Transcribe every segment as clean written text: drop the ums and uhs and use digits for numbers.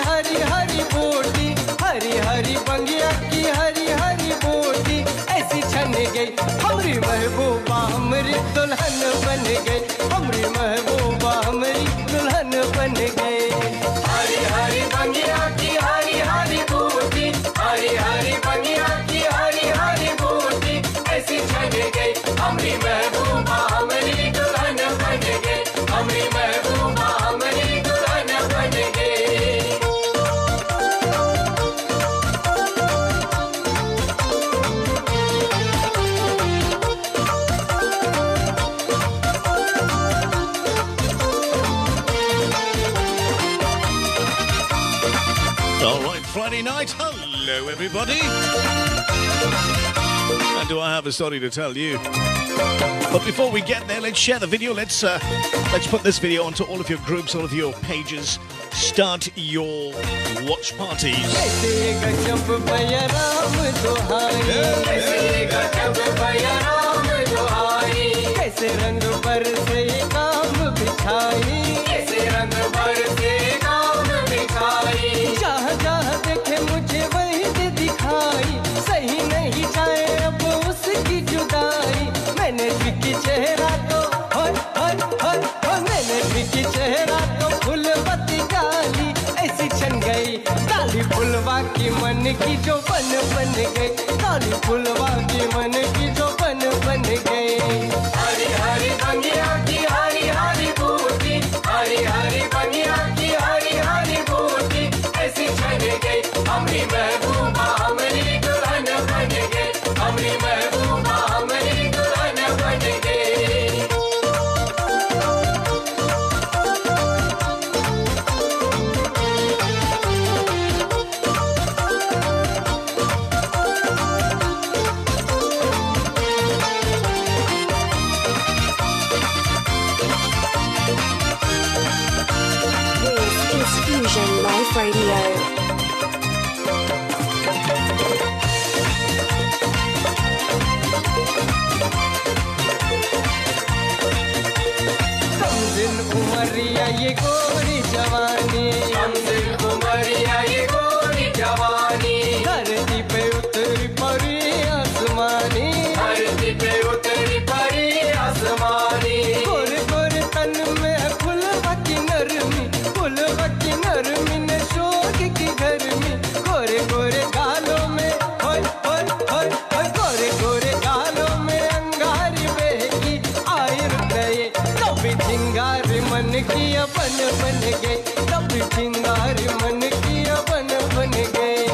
हरी हरी बूटी, हरी हरी बंगिया की हरी हरी बूटी, ऐसी छन गई हमारी महबूबा हमारी दुल्हन बन गई, हमारी महबूबा हमारी दुल्हन बन गई। हरी हरी बंगिया की हरी हरी बूटी, हरी हरी बंगिया की हरी हरी बूटी, ऐसी छन गई हमारी महबूबा हमारी दुल्हन बन गई, हमारी महबूबा हमारी दुल्हन बन गई। All right, Friday night. Hello, everybody. And do I have a story to tell you? But before we get there, let's share the video. Let's put this video onto all of your groups, all of your pages. Start your watch parties. जहाँ जहाँ देखे मुझे वही दे दिखाई, सही नहीं जाए अब उसकी जुदाई। मैंने विकी चेहरा तो मैंने विकी चेहरा तो फुलवती डाली, ऐसी छन गई काली फुलवा की मन की जो बन गई, काली फुलवा की मन की जो बन गई। हरी हरी बंगिया की हरी हरी बूटी, हरी हरी बंगिया की हरी हरी बूटी, ऐसी छन गई हमारी महबूबा हमारी दुल्हन बन गई, हमारी महबूबा हमारी दुल्हन बन गई। This is Fusion Life Radio. उमरिया ये गोरी जवानी, हमदिल उमरिया ये गोरी जवानी, धरती पे उतरी परी आसमानी, धरती पे उतरी परी आसमानी। गोरे गोरे तन में फुलवा की नरमी ने शोक की गर्मी, गोरे गोरे गालों में गोरे गोरे गालों में अंगारी बहकी, आए गए कभी चिंगारी मन की अपन बन गई, कभी चिंगारी मन की अपन बन गई।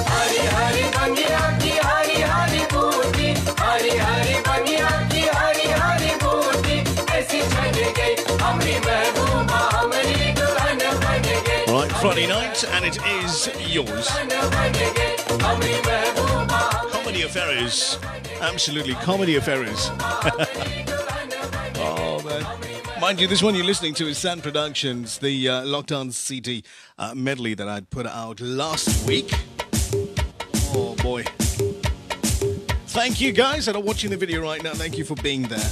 हरी हरी बंगिया की हरी हरी बूटी, हरी हरी बंगिया की हरी हरी बूटी, ऐसी छन गई हमारी महबूबा हमारी दुल्हन बन गई। Right, Friday night, and it is yours. Comedy of Errors. Absolutely, Comedy of Errors. Oh, man. Mind you, this one you're listening to is San Productions, the Lockdown CD medley that I'd put out last week. Oh, boy. Thank you, guys that are watching the video right now. Thank you for being there.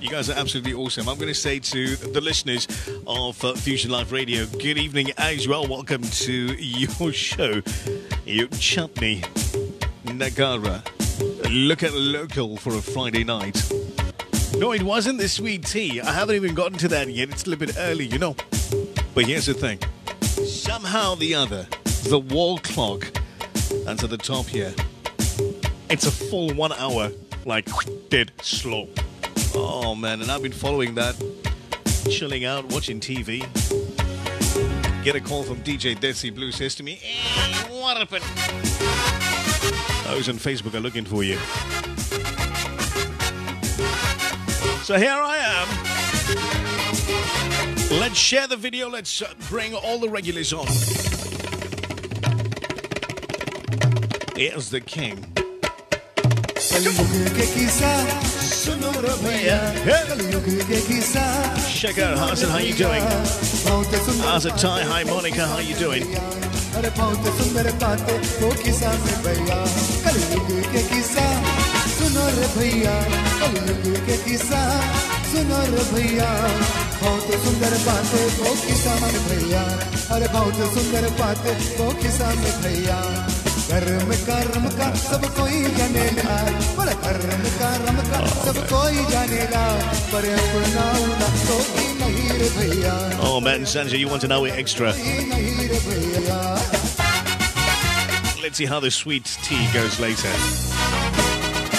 You guys are absolutely awesome. I'm going to say to the listeners of Fusion Life Radio, good evening as well. Welcome to your show, your Chutney Nagara. Look at local for a Friday night. No, it wasn't the sweet tea. I haven't even gotten to that yet. It's a little bit early, you know. But here's the thing. Somehow or the other, the wall clock, and to the top here, it's a full 1 hour, like, dead slow. Oh, man, and I've been following that, chilling out, watching TV. Get a call from DJ Desi Blue, says to me, hey, what happened? Those on Facebook are looking for you. So here I am. Let's share the video. Let's bring all the regulars on. Here's the king. Shekhar Hassan, how you doing? Azatai, hi Monica, how you doing? बहुत सुंदर बातें वो किसान भैया, अरे बहुत सुंदर बातें वो किसान भैया। कर्म कर्म का सब कोई जानेला, बड़ा कर्म कर्म का सब कोई जानेला, पर अपना उला कोई नहीं रे भैया। Oh man, Sanja, you want to know it extra? नहीं रे भैया। Let's see how the sweet tea goes later.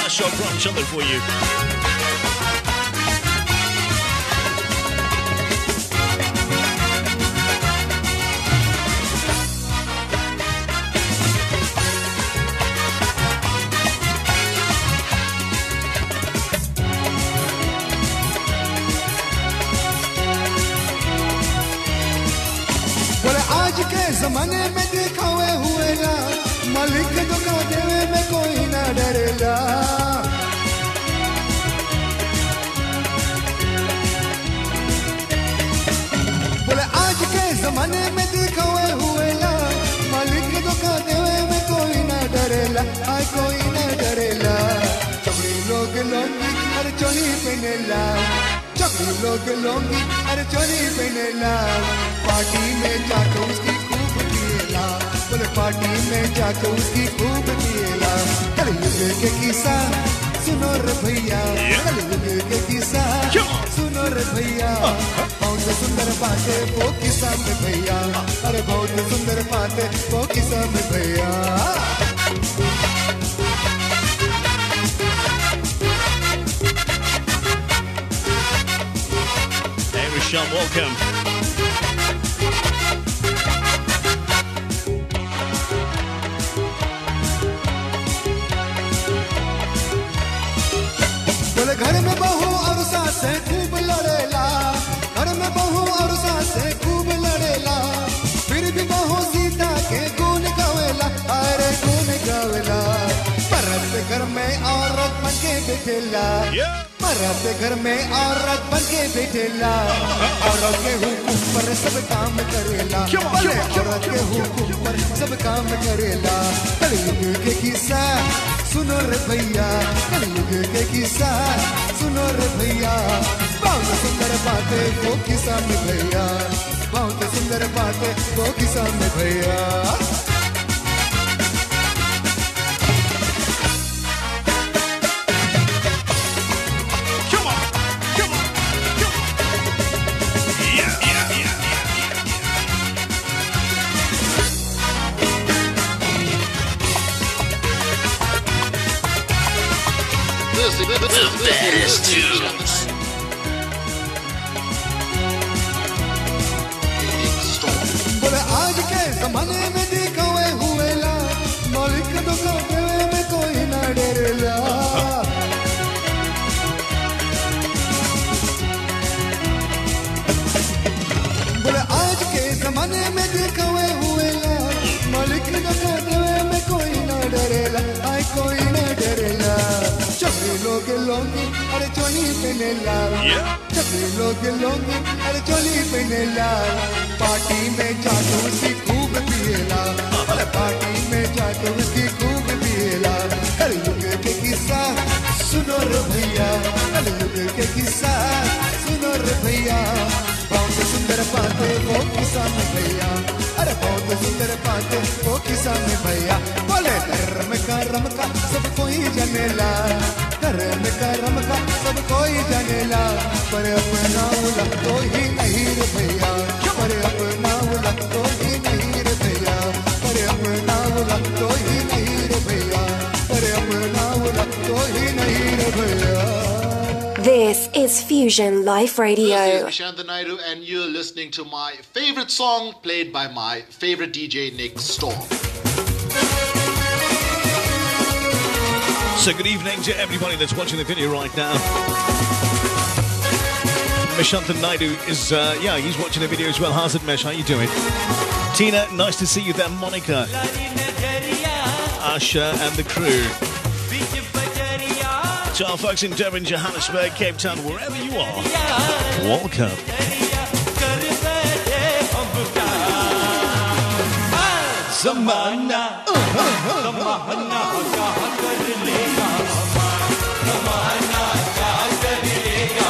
A short brunch on there for you. आज के जमाने में दिखावे हुए ला, मालिक दुकान देवे में कोई ना डरेला। बोले आज के जमाने में दिखावे हुए ला, मालिक दुकान देवे में कोई ना डरेला, आय कोई ना डरेला। चमड़ी लोग लोंगी हर चोली पहनेला, चमड़ी लोग लोंगी हर चोली पहनेला। पार्टी में जाकर उसकी खूब पिएला, बोले पार्टी में जाकर उसकी खूब पिएला। कलयुग के किस्सा सुनो रे भैया, कलयुग के किस्सा सुनो रे भैया। बहुत सुंदर बातें वो किस्सा में भैया, अरे बहुत सुंदर बातें वो किस्सा में भैया। Hey Risham, welcome. बोले घर में बहू और सास से खूब लड़ेला, घर में बहू और सास से खूब लड़ेला, फिर भी बहू सीता के गुण गावेला, अरे गुण गावेला। मर्द घर में औरत बन के बैठेला, मर्द घर में औरत बन के बैठेला, औरत के हुक्म पर सब काम करेला, औरत के हुक्म पर सब काम करेला। कलयुग के किस्सा सुनो रे भैया, कलयुग के किस्सा सुनो रे भैया। बहुत सुंदर बातें वो किस्सा में भैया, बहुत सुंदर बातें वो किस्सा में भैया। The baddest tunes. बोले आज के जमाने में दिखावे हुए ला, मालिक दुकान देवे में कोई ना डरेला। बोले आज के जमाने में दिखावे हुए ला, मालिक दुकान देवे में कोई ना डरेला, आय कोई ना डरेला। चपड़ी लोग लोंगी अरे चोली पहनेला, चपड़ी लोग लोंगी अरे चोली पहनेला। पार्टी में जाकर उसकी खूब पिएला, अरे पार्टी में जाकर उसकी खूब पिएला। कलयुग के किस्सा सुनो रे भैया, कलयुग के किस्सा सुनो रे भैया। बहुत सुंदर बातें वो किस्सा में भैया, अरे बहुत सुंदर बातें वो किस्सा में भैया। बोले धर्म कर्म का सब कोई जानेला, धर्म कर्म का सब कोई जानेला, पर अपना उला कोई नहीं रे भैया, पर अपना उला कोई नहीं रे भैया, पर अपना उला कोई नहीं रे भैया, पर अपना उला कोई नहीं रे भैया। This is Fusion Life Radio. This is Nishant Naidu, and you're listening to my favorite song played by my favorite DJ, Nick Storm. So good evening to everybody that's watching the video right now. Nishant Naidu is, he's watching the video as well. How's it, Mesh? How you doing? Tina, nice to see you there. Monica, Asha and the crew. To our folks in Durban, Johannesburg, Cape Town, wherever you are, welcome. Zamana, zamana kya kar lega, zamana kya kar lega,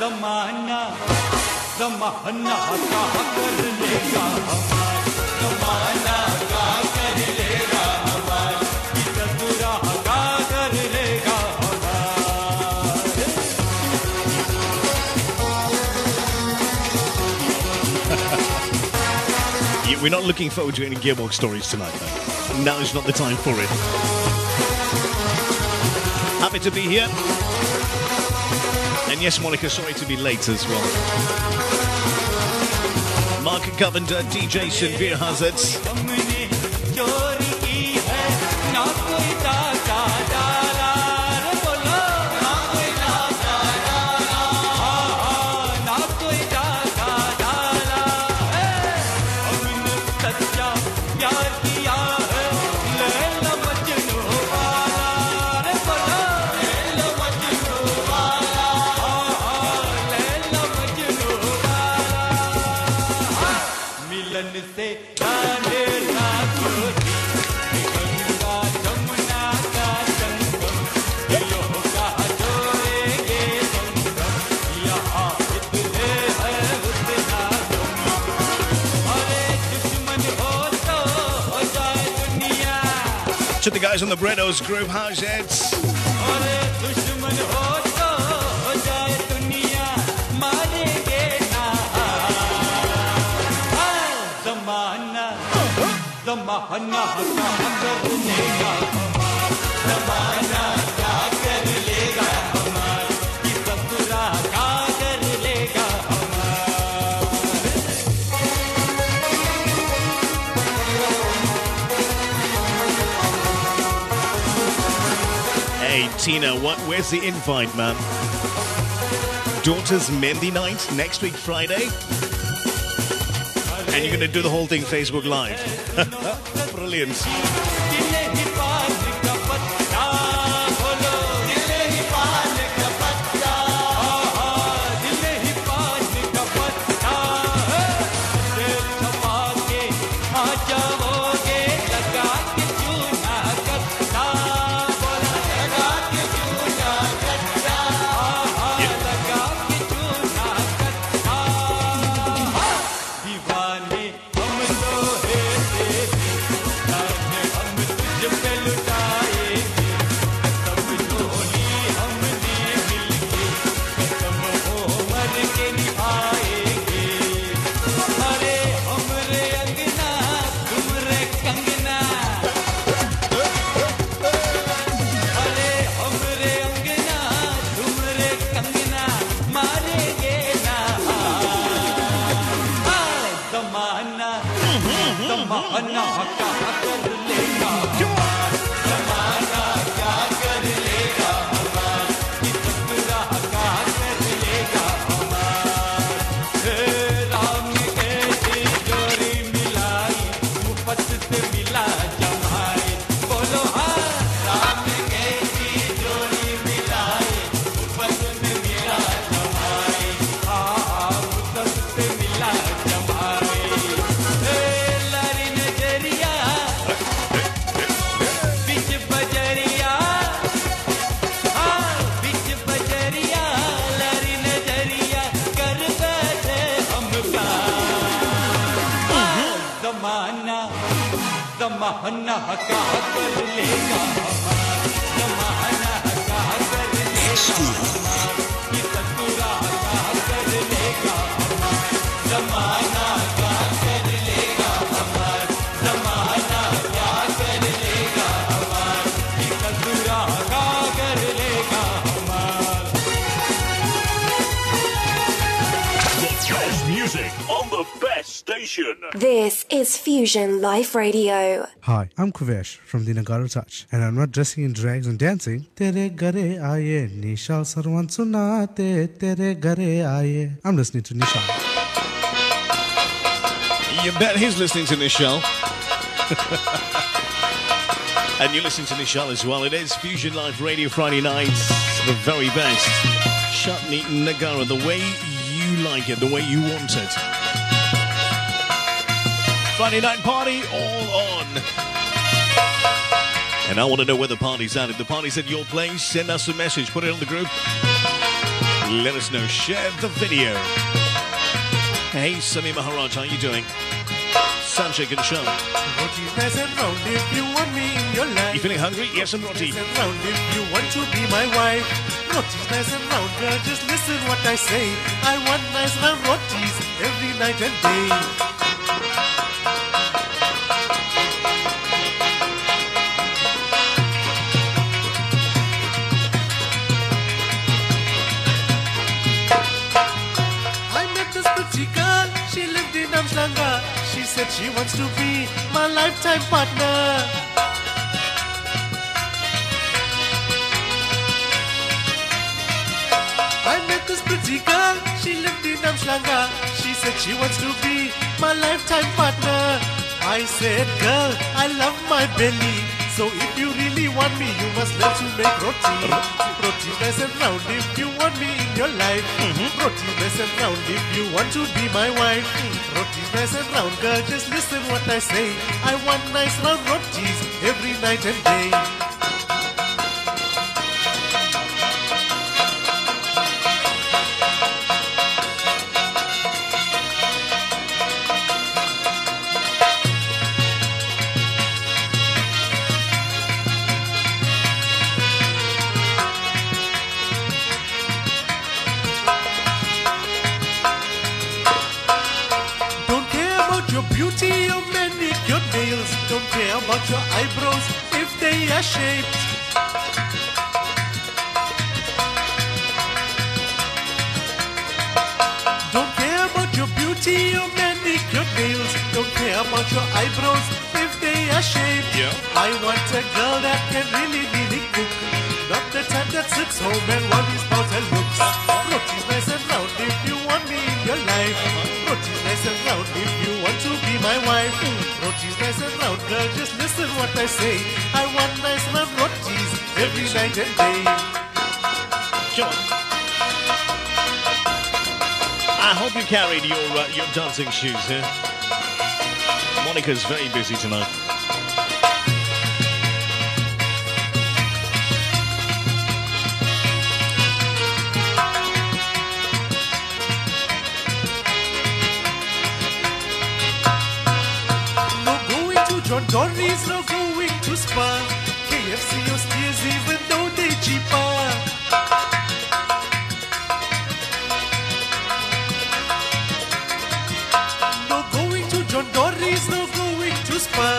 जमाना जमाना का कर लेगा हमारा जमाना का कर लेगा हमारा चतुरा का कर लेगा Yeah, we're not looking forward to any Gearbox stories tonight, though. Now is not the time for it. Happy to be here. And yes, Monica, sorry to be late as well. Mark Govender, DJ Sinvir Hazards. To the guys on the Bredos group, how's it? Hey, Tina, where's the invite, man? Daughter's Mehndi night next week, Friday? And you're going to do the whole thing Facebook Live. Brilliant. This is Fusion Life Radio. Hi, I'm Kuvesh from the Nagaro Touch, and I'm not dressing in drags and dancing. Tere gare aaye, Nishal Sarwan sunate, tere gare aaye. I'm listening to Nishal. You bet he's listening to Nishal. And you listen to Nishal as well. It is Fusion Life Radio Friday nights. The very best. Chutney Nagara, the way you like it, the way you want it. Friday night party, all on. And I want to know where the party's at. If the party's at your place, send us a message. Put it on the group. Let us know. Share the video. Hey, Sami Maharaj, how you doing? Sanjay and Sean. Roti nice and round if you want me in your life. You feeling hungry? Yes, I'm roti. Nice and round if you want to be my wife. Roti's nice and round, girl, just listen what I say. I want nice round rotis every night and day. She said she wants to be my lifetime partner. I met this pretty girl, she lived in Amslanga. She said she wants to be my lifetime partner. I said, girl, I love my belly, so if you really want me, you must learn to make roti. Roti nice and round if you want me in your life. Roti nice and round if you want to be my wife. Roti nice and round, girl, just listen what I say. I want nice round rotis every night and day. About your eyebrows if they are shaped. Don't care about your beauty or manicured nails. Don't care about your eyebrows if they are shaped. I want a girl that can really cook, not the type that sits home and worries about her looks. Roti's nice and round if you want me in your life. Roti's nice and round if you want to be my wife. Roti's nice and round, girl, just listen what I say. I want nice round rotis every night and day. Come on. I hope you carried your dancing shoes, huh? Monica's very busy tonight. John Dory's no going to Spa. KFC or Steers even though they cheaper. No going to John Dory's, no going to Spa.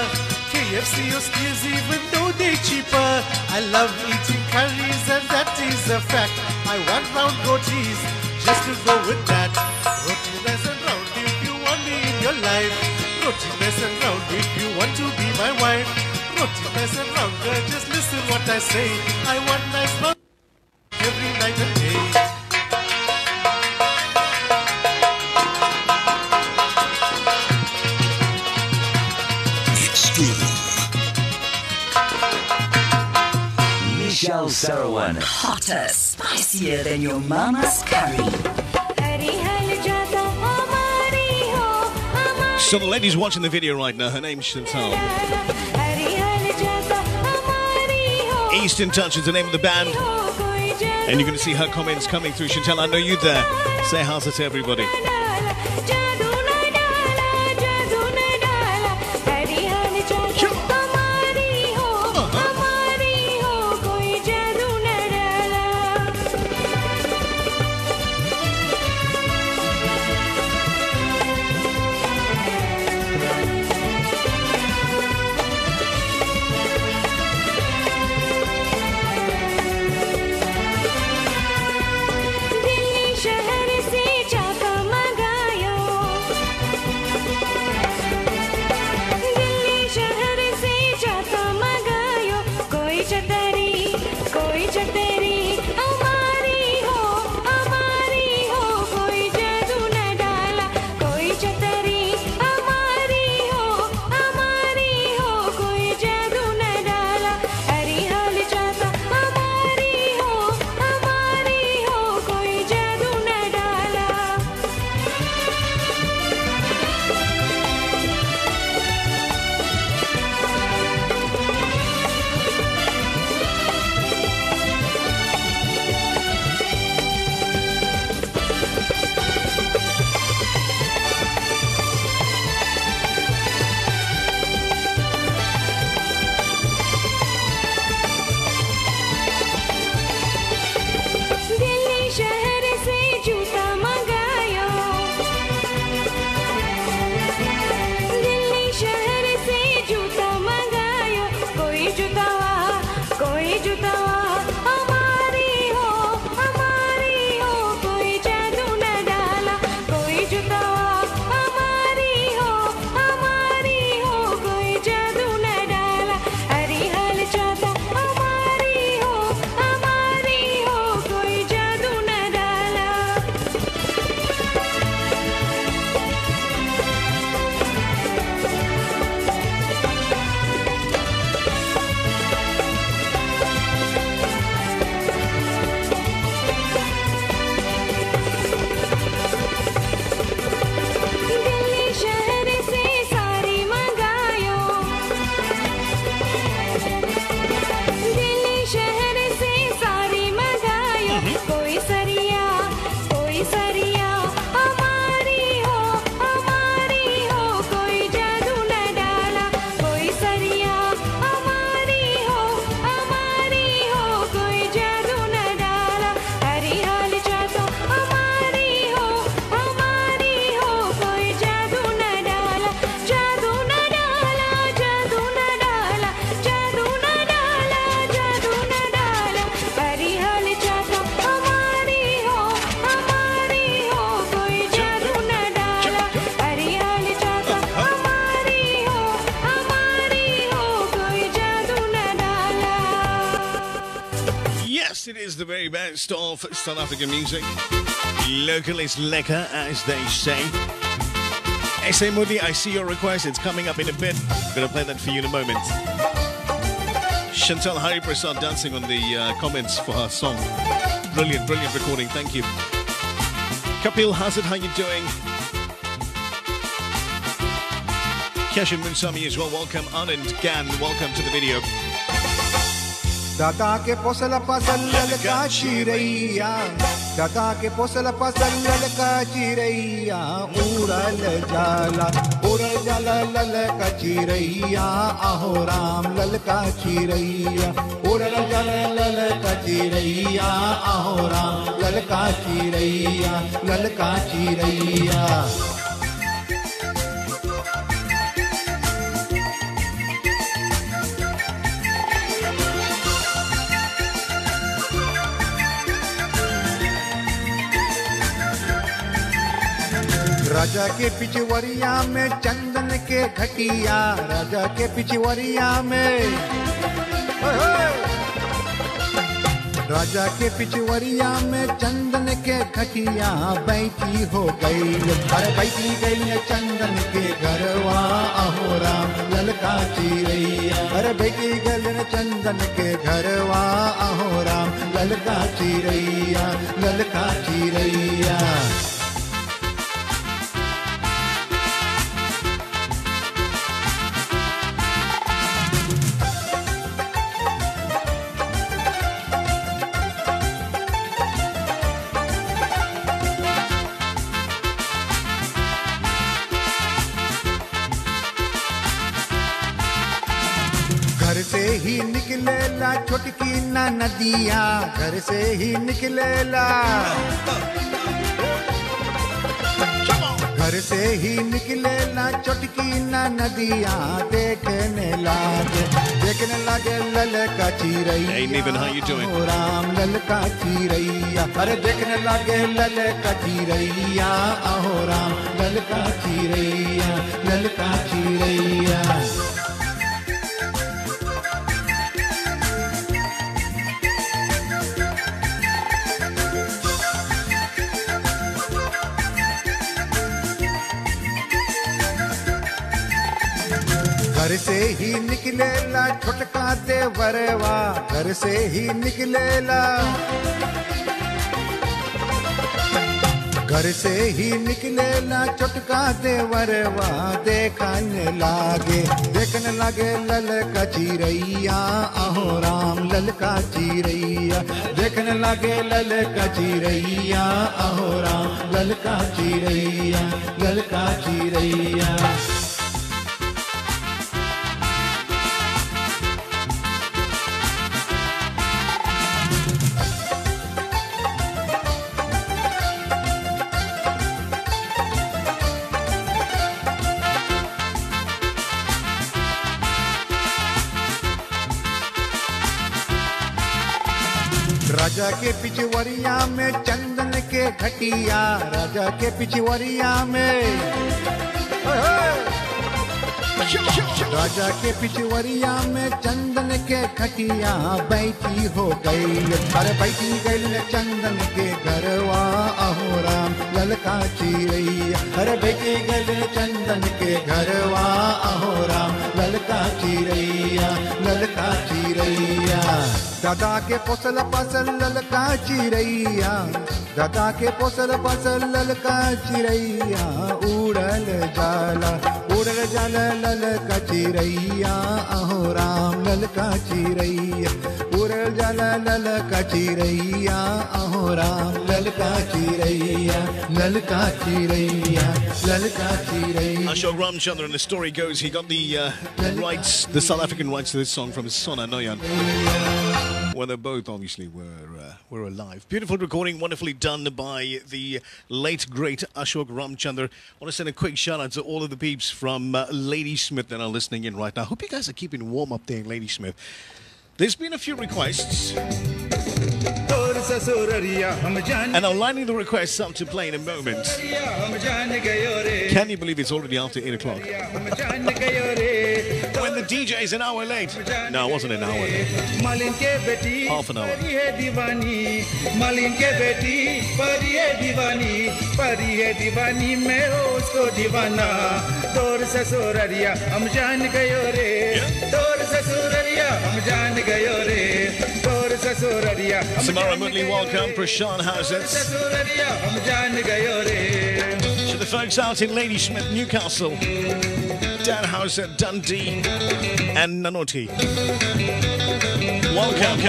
KFC or Steers even though they cheaper. I love eating curries and that is a fact. I want round rotis just to go with that. Roti nice and round if you want me in your life. Roti nice and round if you want to be my wife. Roti nice and round, girl, just listen what I say. I want nice round every night and day. Michelle Sarawan. Hotter, spicier than your mama's curry. So the lady's watching the video right now. Her name's Chantal. Eastern Touch is the name of the band. And you're going to see her comments coming through. Chantal, I know you there. Say hi to everybody. सरिया हमारी हो कोई जादू न डाला कोई सरिया हमारी हो कोई जादू न डाला हरी हाल चातो हमारी हो कोई जादू न डाला जादू न डाला जादू न डाला जादू न डाला जादू न डाला हरी हाल चातो हमारी हो कोई जादू न डाला हरी हाल चातो हमारी हो कोई जादू न डाला. Yes, it is the very best of South African music. Local is lekker, as they say. S.A. Mudi, I see your request. It's coming up in a bit. I'm going to play that for you in a moment. Chantal Hari Prasad dancing on the comments for her song. Brilliant, brilliant recording. Thank you. Kapil Hazard, how you doing? Keshan Munsami as well. Welcome. Anand Gan, welcome to the video. दादा के पोसल पसल्लल का चिरैया दादा के पोसल पसल्लल का चिरैया उड़ल जाला लल का चिरैया अहो राम लल का चिरैया उड़ल जाला लल का चिरैया अहो राम लल का चिरैया राजा के पिछवरिया में चंदन के घटिया राजा के पिछवरिया में राजा के पिछवरिया में चंदन के घटिया बैठी हो गई अरे बैठी गई चंदन के घरवा अहो राम ललका चिरैया अरे बैठी गई चंदन के घरवा अहो राम ललका चिरैया घर से ही निकलेला छोटकी ना नदिया घर से ही निकलेला घर से ही निकलेला छोटकी ना नदिया देखने लागे लल का चिरैया Hey, Niven, how you doing? Ram लल का चिरैया अरे देखने लागे लल का चिरैया अहो राम लल का चिरैया घर से ही निकलेला छोटका देवरवा घर से ही निकलेला घर से ही निकलेला छोटका देवरवा देखने लागे लल का चिरैया अहो राम लल का चिरैया देखने लागे लल का चिरैया अहो राम लल का चिरैया राजा के पिछवरिया में चंदन के घटिया राजा के पिछवरिया में राजा के पिछवरिया में चंदन के खटिया बैठी हो गई अरे बैठी गई चंदन के घरवा अहो राम ललका चिरैया अरे बैठी गई चंदन के घरवा अहो राम ललका चिरैया दादा के पोसल पसल ललका चिरैया दादा के पोसल पसल ललका चिरैया उड़ल जाला ललका चिरैया अहो राम ललका चिरैया उड़ल निकल जाला ललका चिरैया अहो राम ललका चिरैया ललका चिरैया ललका चिरैया. Ashok Ramchandra, and the story goes, he got the rights, the South African rights to this song from his son Anoyan, when they both obviously were alive. Beautiful recording, wonderfully done by the late great Ashok Ramchandra. I want to send a quick shout out to all of the peeps from Ladysmith that are listening in right now. Hope you guys are keeping warm up there in Ladysmith. There's been a few requests, and I'm lining the requests up to play in a moment. Can you believe it's already after 8 o'clock? When the DJ is an hour late. No, it wasn't an hour. Half an hour. Samara Mutli, welcome. Prashan Houses. To the folks out in Ladysmith, Newcastle, Danhauser, Dundee, and Nanoti. Welcome.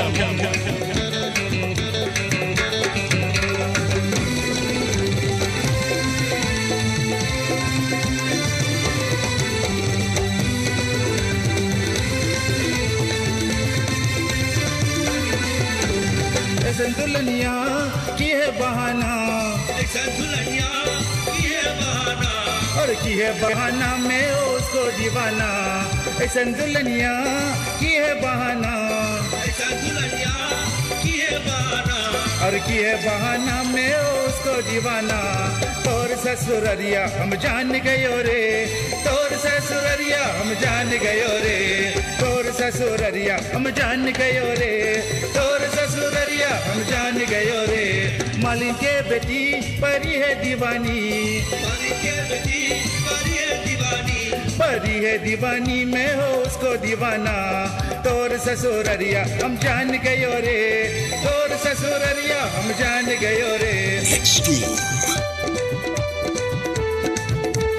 दुल्हनिया की है बहाना दुल्हनिया की है बहाना और की है बहाना में उसको दीवाना ऐसा दुल्हनिया की है बहाना ऐसा दुल्हनिया की है बहाना और की है बहाना में उसको दीवाना तोर ससुररिया हम जान गयो रे तोर ससुररिया हम जान गयो रे तोर ससुररिया हम जान गयो रे तोर ससुररिया हम जान गयो रे मालिक के बेटी परी है दीवानी मालिक के बेटी परी है दीवानी परी है दीवानी मैं हो उसको दीवाना तोर ससुररिया हम जान गयो रे तोर ससुररिया हम जान गयो रे.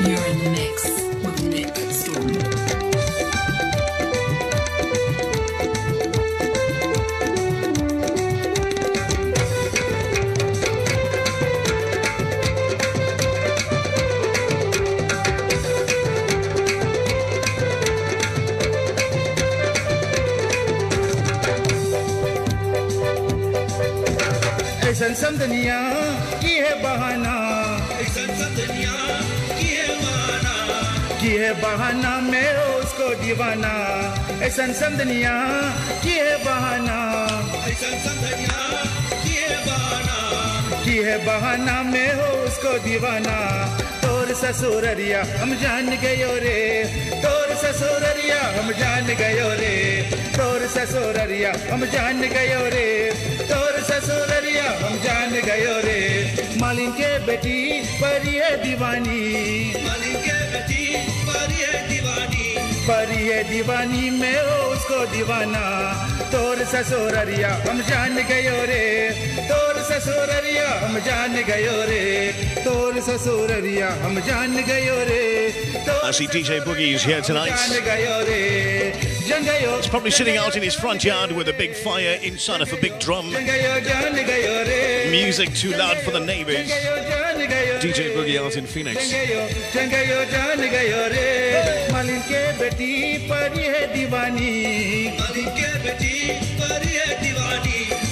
You're in the mix with Nick Storm. ऐसन समदनिया की है बहाना ऐसन समदनिया की है बहाना की है बहाना मैं उसको दीवाना ऐसन समदनिया की है बहाना ऐसन समदनिया की है बहाना की है बहाना मैं उसको दीवाना तोर ससुररिया हम जान गयो रे तोर ससुररिया हम जान गयो रे तोर ससुररिया हम जान गयो रे तोर ससुररिया हम जान गयो रे मालिक के बेटी परी है दीवानी मालिक के बेटी परी है दीवानी परी है दीवानी मैं उसको दीवाना तोर ससुररिया हम जान गयो रे तोर ससुररिया हम जान गयो रे तोर ससुररिया हम जान गयो रे. I see DJ Boogie is here tonight. He's probably sitting out in his front yard with a big fire inside of a big drum. Music too loud for the neighbors. DJ Boogie out in Phoenix.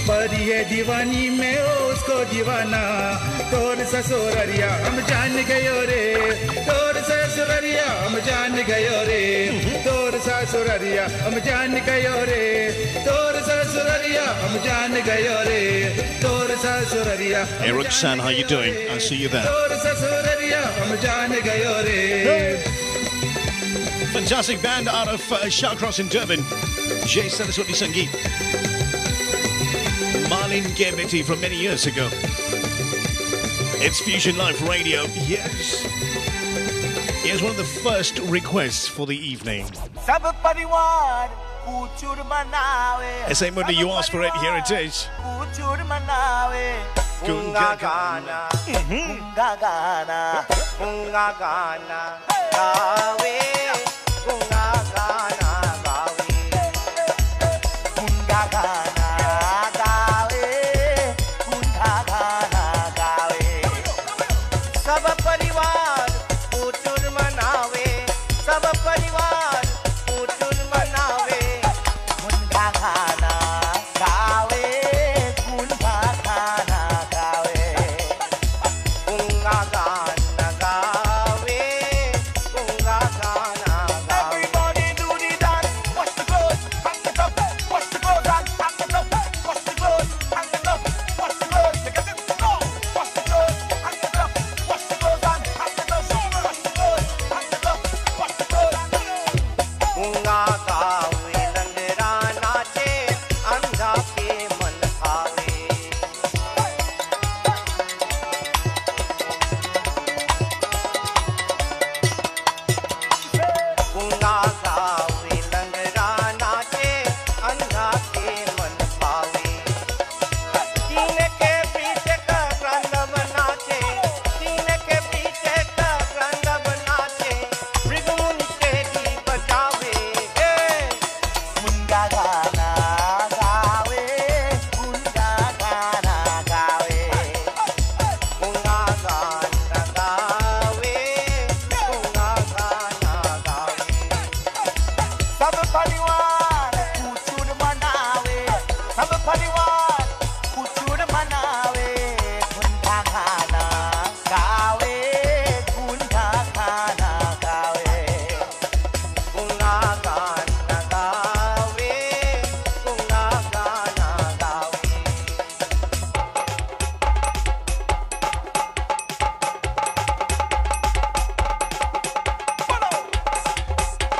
परी है दीवानी मैं उसको दीवाना तोर ससुररिया हम जान गयो रे तोर ससुररिया हम जान गयो रे तोर ससुररिया हम जान गयो रे तोर ससुररिया हम जान गयो रे तोर ससुररिया. Hey Roxanne, how you doing? I'll see you there. तोर ससुररिया हम जान गयो रे. Fantastic band out of Shawcross in Durban. Jay Saraswati Sangeet. Marlene Gebeti from many years ago. It's Fusion Live Radio. Yes. Here's one of the first requests for the evening. Same way you asked for it, here it is. Gunga Gana. Gunga Gana. Gunga Gana. Gawe. Gunga Gana. Gawe. Gunga Gana.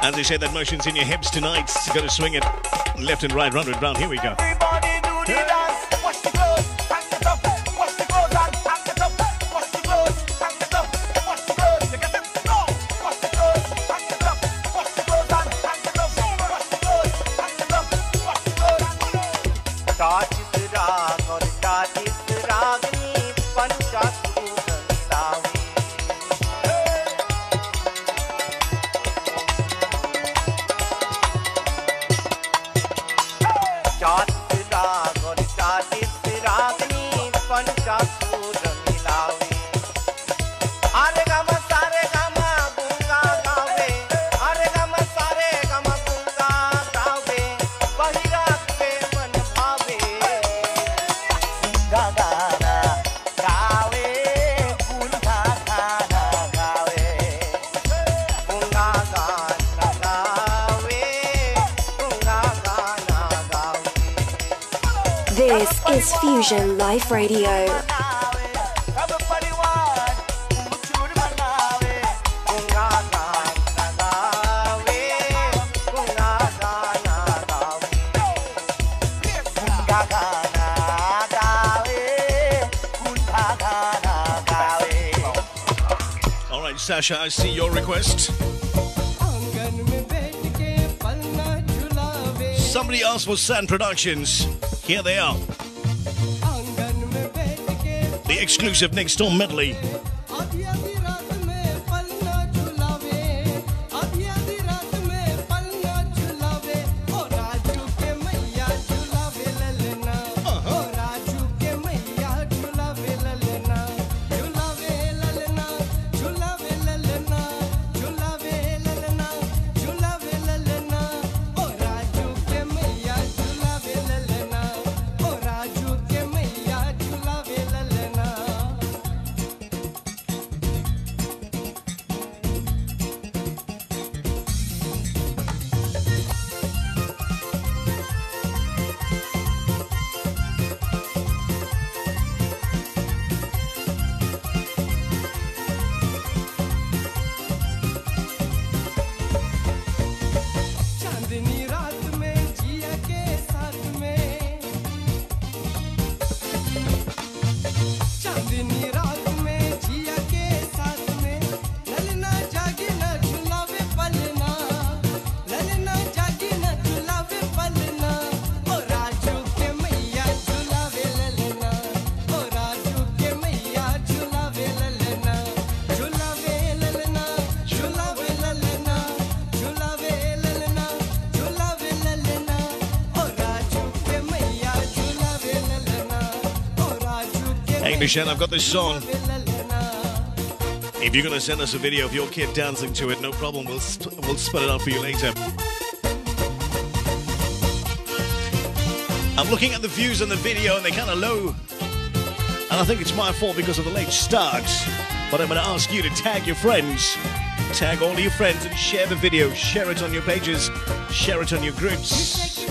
As they say, that motion's in your hips tonight. You got to swing it left and right, round and round. Here we go. Everybody do the dance. Wash the clothes, hang it up. Wash the clothes and hang it up. Wash the clothes, hang it up. Wash the clothes, you get it. No. Wash the clothes, hang it up. Wash the clothes and hang it up. Wash the clothes, hang it up. Wash the clothes. Start is rag or start is ragni. Pancha sugan lavi. Start is rag or start is ragni. Pancha sugan lavi. Are gama sare gama gunga gaave. Are gama sare gama gunga gaave. Bahira pe man bhave. Gagana gaave. Gunga gana gaave. Gunga gana gaave. Gunga gana gaave. This is Fusion Life Radio. Everybody want Uchur manawe. Gunga gana gaave. Gunga gana gaave. Gunga gana gaave. Gunga gana gaave. All right, Sasha, I see your request. आंगन में बैठ के पलना झुलावे Somebody asked for San Productions. Here they are. आंगन में बैठ के The exclusive Next Door medley. आधी आधी रात में पलना झुलावे आधी आधी रात में पलना झुलावे ओ राजू के मैया झुलावे ललना ओ राजू के मैया झुलावे ललना झुलावे ललना झुलावे ललना झुलावे ललना झुलावे ललना ओ राजू के मैया झुलावे ललना ओ राजू के मैया झुलावे ललना चांदनी रात में जिया के साथ में चांदनी रात में जिया के साथ में ललना जागी न झुलावे पलना ललना जागी न झुलावे पलना ओ राजू के मैया झुलावे ललना ओ राजू के मैया झुलावे ललना झुलावे ललना झुलावे ललना झुलावे ललना झुलावे ललना ओ राजू के मैया झुलावे ललना ओ राजू के Hey, Michelle, I've got this song. ललना If you're going to send us a video of your kid dancing to it, no problem. We'll spell it out for you later. I'm looking at the views on the video and they're kind of low. And I think it's my fault because of the late start. But I'm going to ask you to tag your friends. Tag all your friends and share the video. Share it on your pages. Share it on your groups.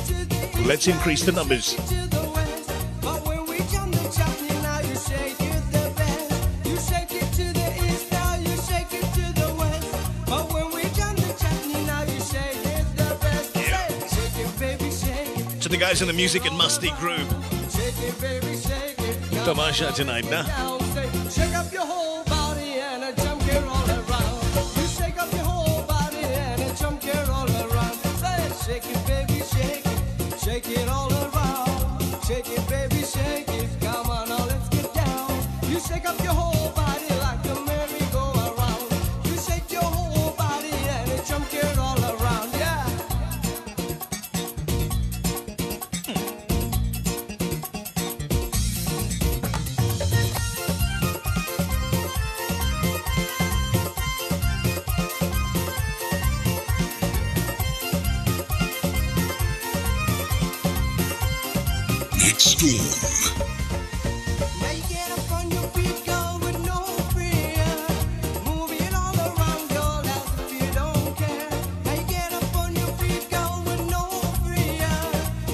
Let's increase the numbers. to the west, but when we jump the chutney, now you shake it the best. You shake it to the east, now you shake it to the west. But when we jump the chutney, now you shake it the best. Say, shake it, baby, shake it. To the guys in the Music and Musty group. Shake it, baby, shake it. Now Tamasha tonight, nah? down, say, shake up your whole body and jump it all around. You shake up your whole body and jump it all around. Say, shake it, baby, shake it. Shake it all around. Shake it, baby, shake it. Come on, now let's get down. You shake up your whole body like a merry-go-around. You shake your whole body and jump it all around. Yeah. Next Door. Now you get up on your feet, girl, with no fear. Move it all around, girl, as if you don't care. Now you get up on your feet, girl, with no fear.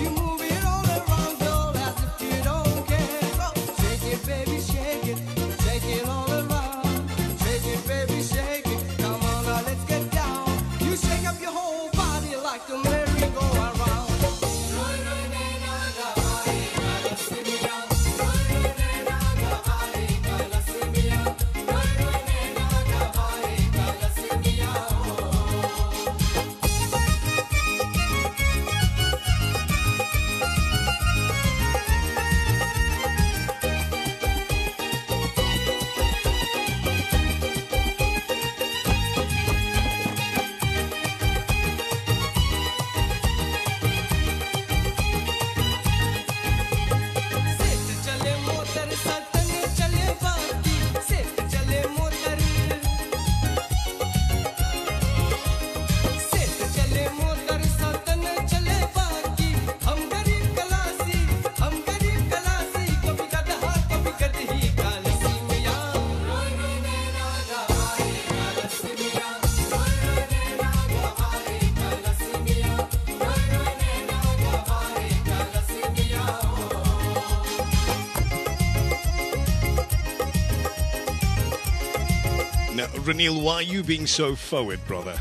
You move it all around, girl, as if you don't care. So shake it, baby, shake it all around. Shake it, baby, shake it. Come on, now let's get down. You shake up your whole Now, Ranil, why are you being so forward, brother?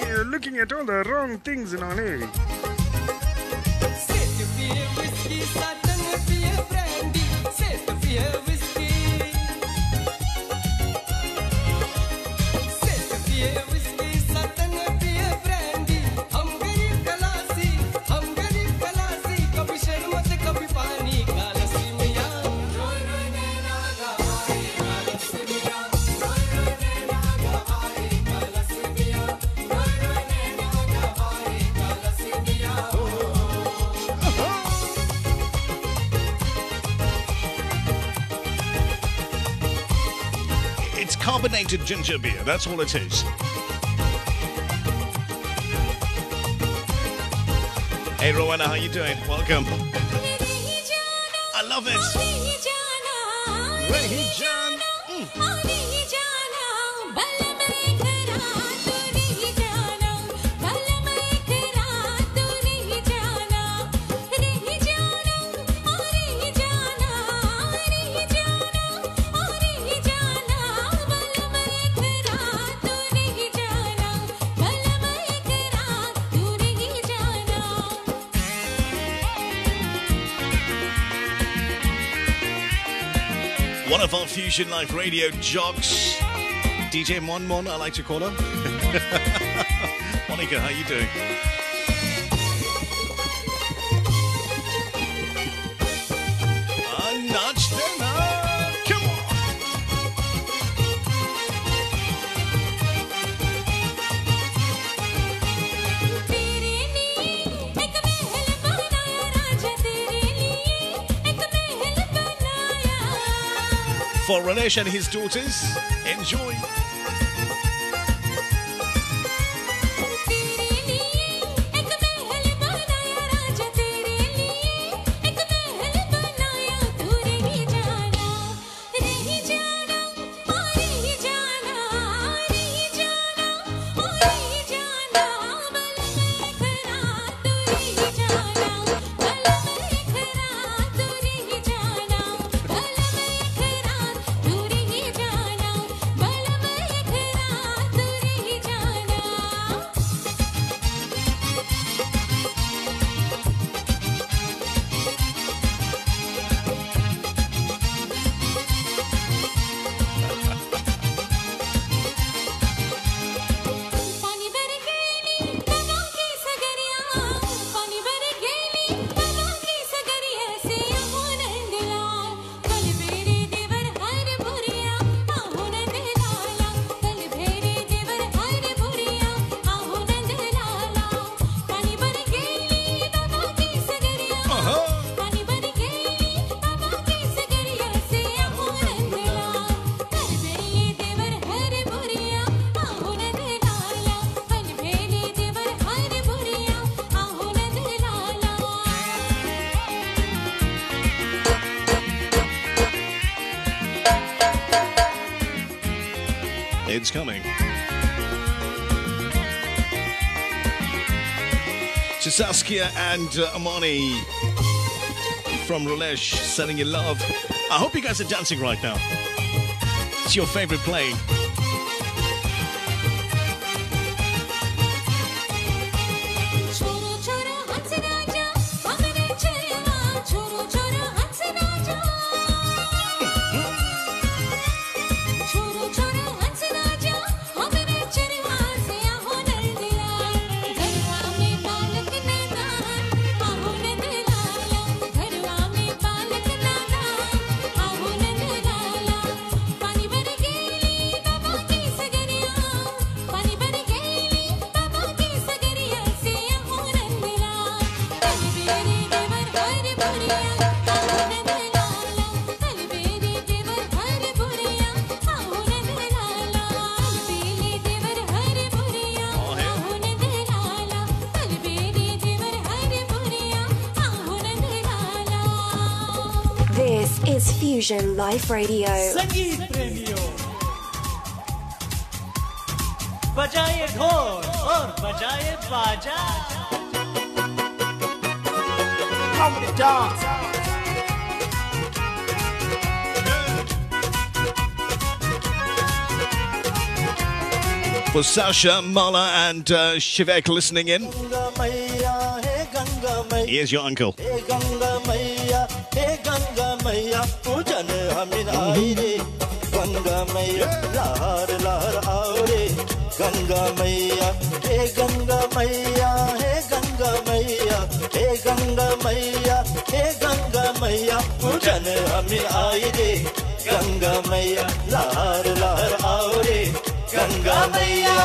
You're looking at all the wrong things in our area. Carbonated ginger beer, that's all it is. Hey Rowena, how you doing? Welcome. I love it. One of our Fusion Life Radio jocks, DJ Mon Mon, I like to call her. Monica, how you doing? Nudge them up. Come on. For Ranesh and his daughters, enjoy. It's coming. To Saskia and Amani from Rolesh, sending you love. I hope you guys are dancing right now. It's your favorite playing. This is Fusion Life Radio. संगीत प्रेमियों, बजाए ढोल और बजाए बाजा. Come to dance. for Sasha, Mala, and Shivek listening in. Here's your uncle. Ganga Maiya, hey Ganga Maiya, pujan hamin aayi re. Ganga Maiya, lahar lahar aure. Ganga Maiya, hey Ganga Maiya, hey Ganga Maiya, hey Ganga Maiya, hey Ganga Maiya, pujan hamin aayi re. Ganga Maiya, lahar lahar aure. Ganga Maiya.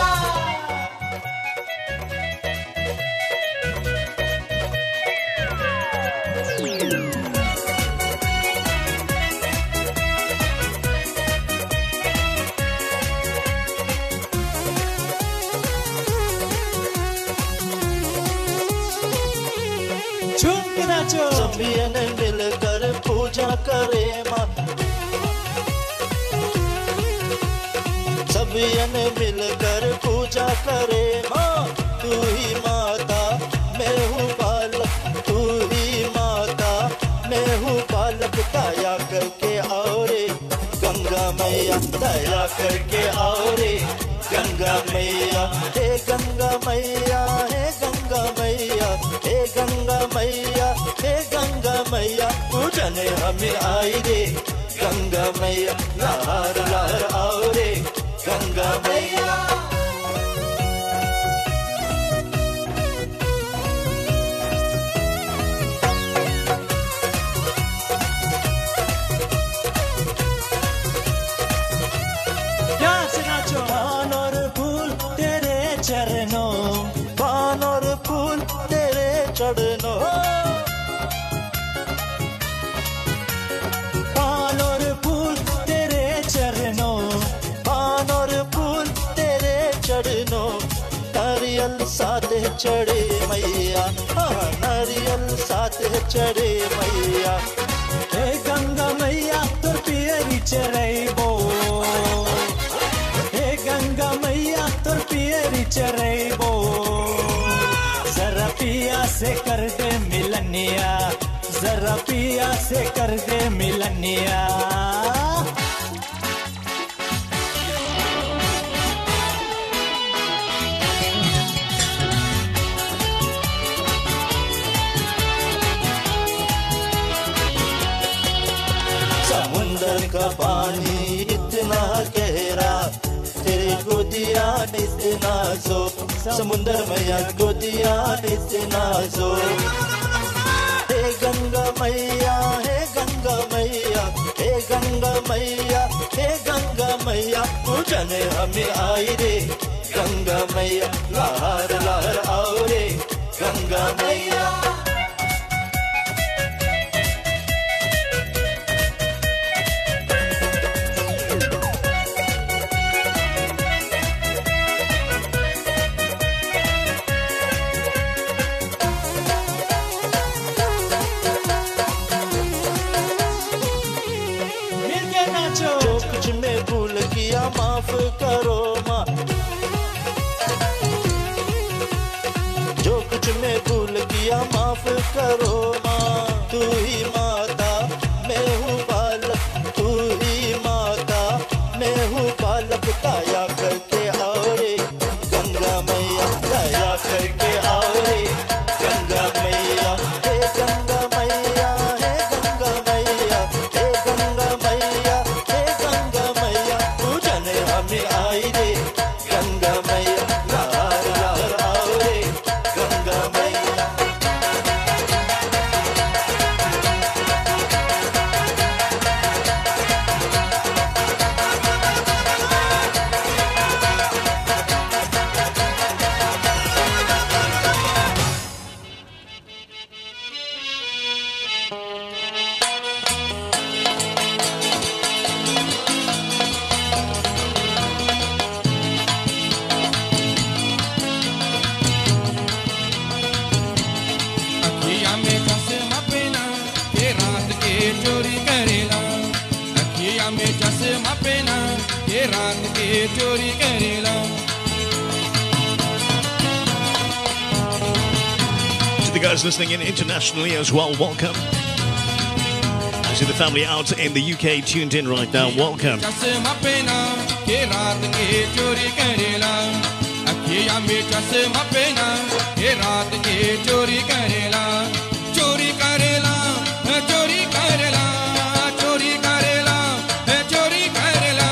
सभी ने मिलकर पूजा करे माँ सभी ने मिलकर पूजा करे माँ तू ही माता मैं हूँ बालक तू ही माता मैं हूँ बालक दया करके आओ रे गंगा मैया दया करके आओ रे गंगा मैया हे गंगा मैया हे गंगा मैया हे गंगा मैया हे गंगा मैया पूजन हमें आई रे गंगा मैया लहर लहर आओ रे गंगा मैया पान और फूल तेरे चरणों पान और फूल तेरे चरणों पान और फूल तेरे चरणों पान और फूल तेरे चरणों नारियल साथ चढ़े मैया हाँ नारियल साथ चढ़े मैया हे गंगा मैया तुर पियरी चरैबो गंगा मैया तुर पियरी चरैबो जरा पिया से कर दे मिलनिया जरा पिया से कर दे मिलनिया समुंदर का पानी इतना गहरा तेरे गोदिया नितना सो समुंदर मैया गोदिया नितना सो हे गंगा मैया हे गंगा मैया हे गंगा मैया हे गंगा मैया पूजन हमें आई रे गंगा मैया लहर लहर आओ रे गंगा मैया जो कुछ मैं भूल किया माफ करो माँ जो कुछ मैं भूल किया माफ करो माँ तू ही माता मैं हूँ बालक तू ही माता मैं हूँ बालक दया करके आओ रे गंगा मैया दया करके आओ रे गंगा मैया हे गंगा मैया हे गंगा मैया हे गंगा मैया हमें आई रे गंगा मैया लहर लहर आओ रे गंगा मैया चोरी करेला अखिया में चश्मा पहना ये रात के चोरी करेला To the guys listening in internationally as well, welcome. To the family out in the UK tuned in right now, welcome. चश्मा पहना के रात के चोरी करेला अखियां में चश्मा पहना के रात के चोरी करेला चोरी करेला चोरी करेला चोरी करेला चोरी करेला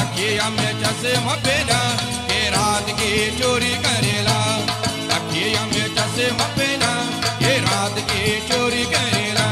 अखियां में चश्मा पहना के रात के चोरी करेला अखियां में चश्मा पहना के रात के चोरी करेला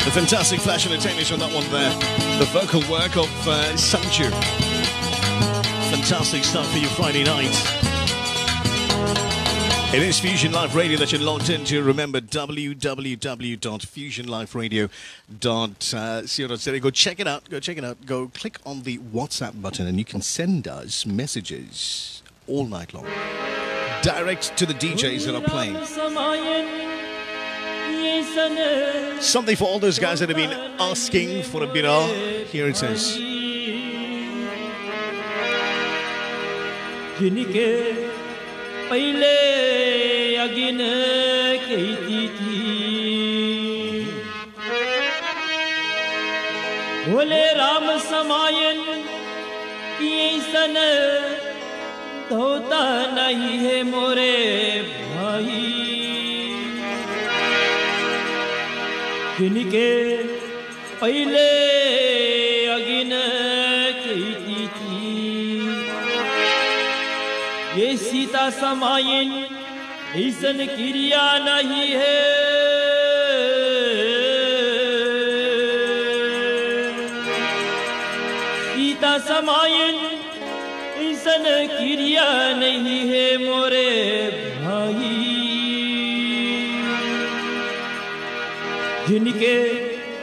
The fantastic flash and technique on that one there. The vocal work of Sanju. Fantastic stuff for your Friday night. It is Fusion Live Radio that you're logged into. Remember, www.fusionliferadio.co.za. Go check it out. Go check it out. Go click on the WhatsApp button and you can send us messages all night long. Direct to the DJs that are playing. Something for all those guys that have been asking for a bira. Here it is. जिनके पहले अगिन कहती थी बोले राम समायन ये सन धोता नहीं है मोरे भाई जिनके पहले अगिन कहती थी ये सीता समायन ऐसन क्रिया नहीं है सीता समायन ऐसन क्रिया नहीं है मोरे भाई जिनके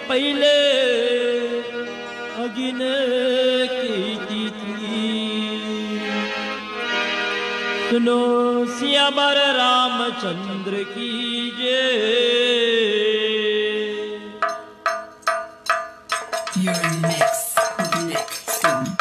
पहले अगिन कहती थी सुनो सियावर रामचंद्र की जय You're in the mix with Nick Stone.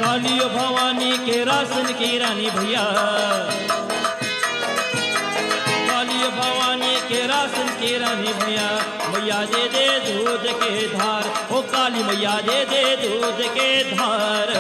कालियो Bhavani के रासन की रानी भैया कालियो भवानी के रासन की रानी भैया मैया दे दे दूध के धार ओ काली मैया दे दे दूध के धार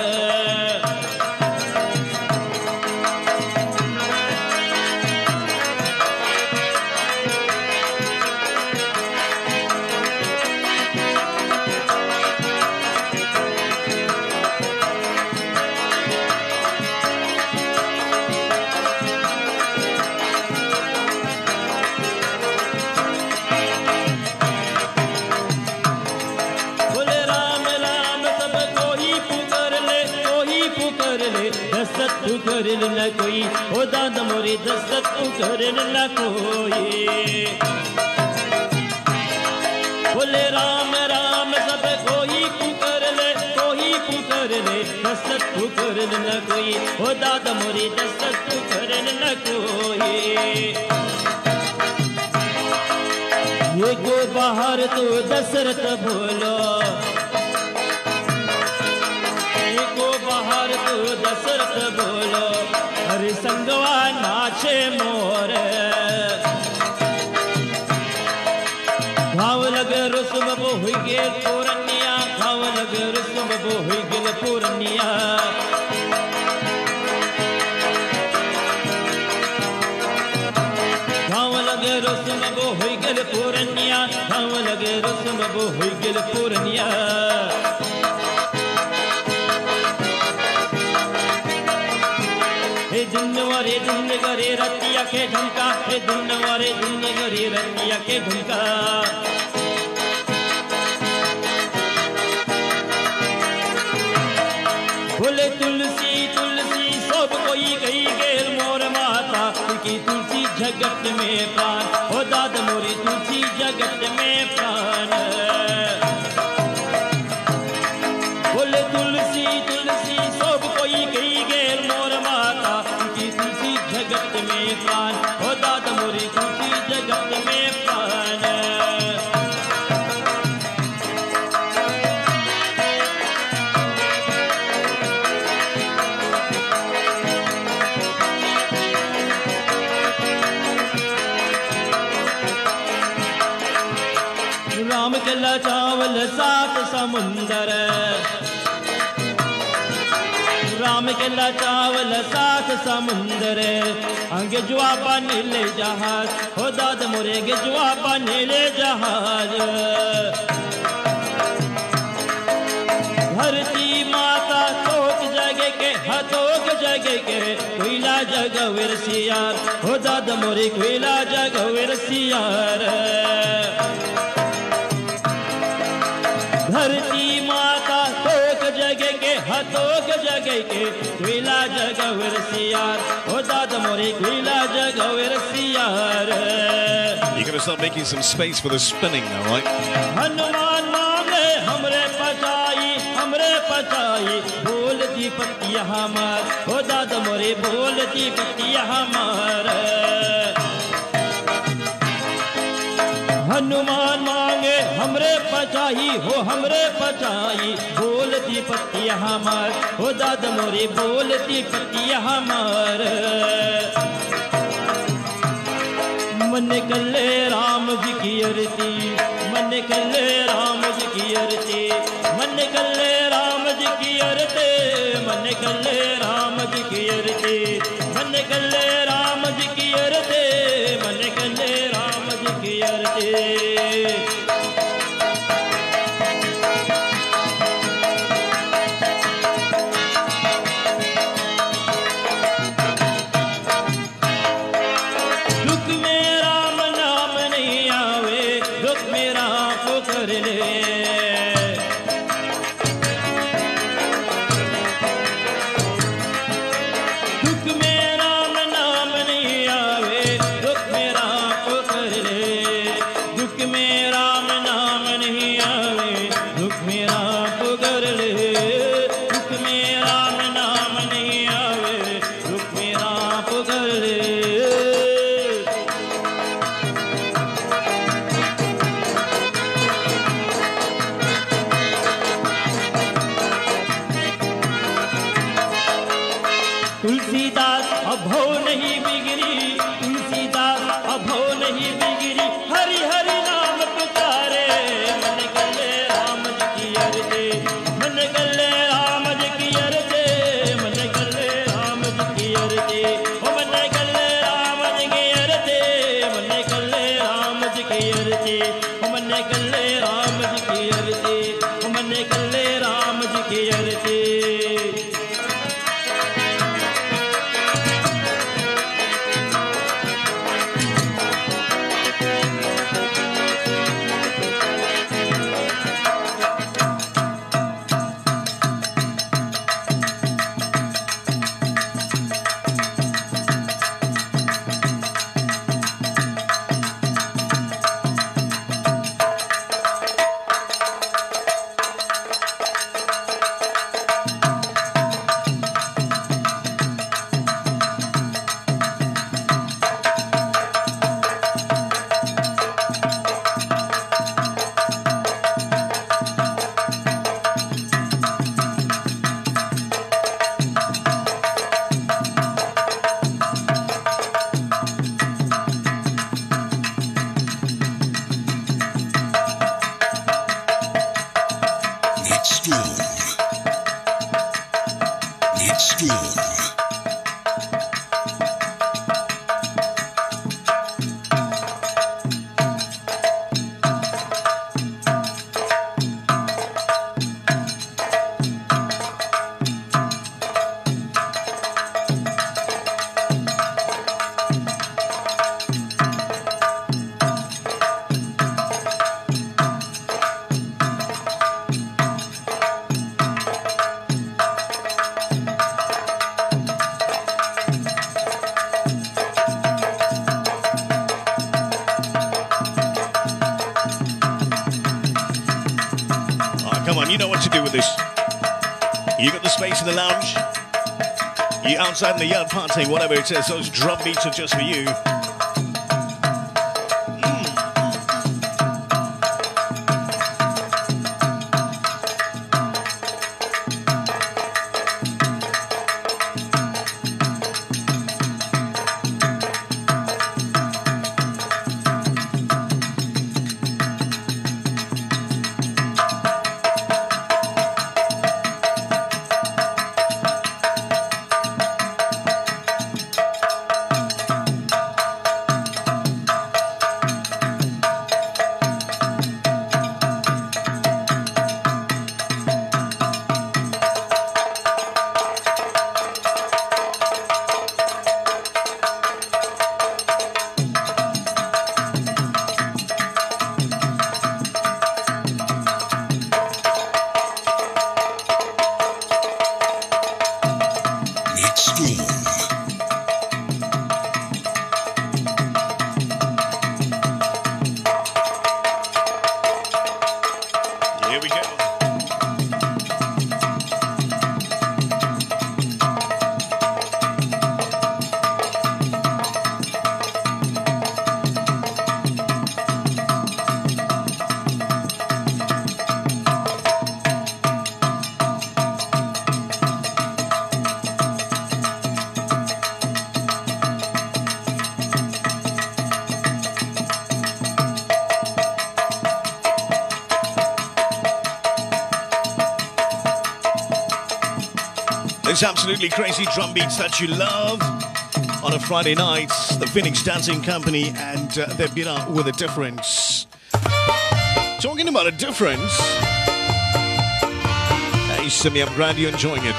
कर न कोई ओ दादा मोरे दस्तत कर न कोई बोले राम राम सब कोई पुकार ले दस्तत कर न कोई ओ दादा मोरे दस्तत कर न कोई ये को बाहर तो दशरथ बोलो बाहर तो दशरथ बोलो हरि संगवा नाचे मोर घाव लग रुसम बो हुई गे पूरनिया घाव लग रुसम बो हुई गे पूरनिया घाव लग रुसम बो हुई गे पूरनिया घाव लग रुसम बो हुई गे पूरनिया जिन करे रतिया के झुमका हे धुन वारे धुन गोरी रतिया के झुमका बोले तुलसी तुलसी सब कोई गई गेल मोर माता की तुलसी जगत में प्राण हो दाद मोरी तुलसी जगत में प्राण बोले तुलसी तुलसी सब कोई गई गेल मोर माता की तुलसी जगत में प्राण हो दाद मोरी तुलसी जगत में प्राण राम केला चावल सात समुंदर राम केला चावल सात समुंदर आगे जुआबा नीले जहाज हो दाद मोरे गे जुआबा नीले जहाज धरती माता तोक जगे के हथोक जगे के कोयला जगवेर सियार हो दाद मोरे कोयला जगवेर सियार धरती माता तोक जगे के हथोक जगे के कोयला जगवेर सियार हो दाद मोरे कोयला जगवेर सियार You're going to start making some space for the spinning now, right? Hanuman मांगे हमरे पचाई बोल दी पतिया हमार हो दाद मोरे बोल दी पतिया हमार हनुमान मांगे हमरे पचाई हो हमरे पचाई बोल दी पतिया हमार हो दाद मोरे बोल दी पतिया हमार मन कले राम जी की अरती मन कले राम जी की अरती मन कले राम जी की अरते मन कले राम जी की अरती मन कले राम जी की अरते मन कले राम जी की अरते तुलसीदास अभो नहीं बिगड़ी तुलसीदास अभो नहीं बिगड़ी हरि हरि नाम पुकारे मन गले राम जी की अरते मन गले राम जी की अरते मन गले राम जी की अरते ओ मन गले राम जी की अरते मन गले राम जी की अरते ओ मन गले राम जी की अरते ओ मन गले राम जी की अरते You got the space in the lounge. You outside in the yard partying, whatever it is, those drum beats are just for you. Here we go. Those absolutely crazy drum beats that you love on a Friday night. The Phoenix Dancing Company, and they've been out with a difference. Talking about a difference. Hey, Simi, I'm glad you're enjoying it.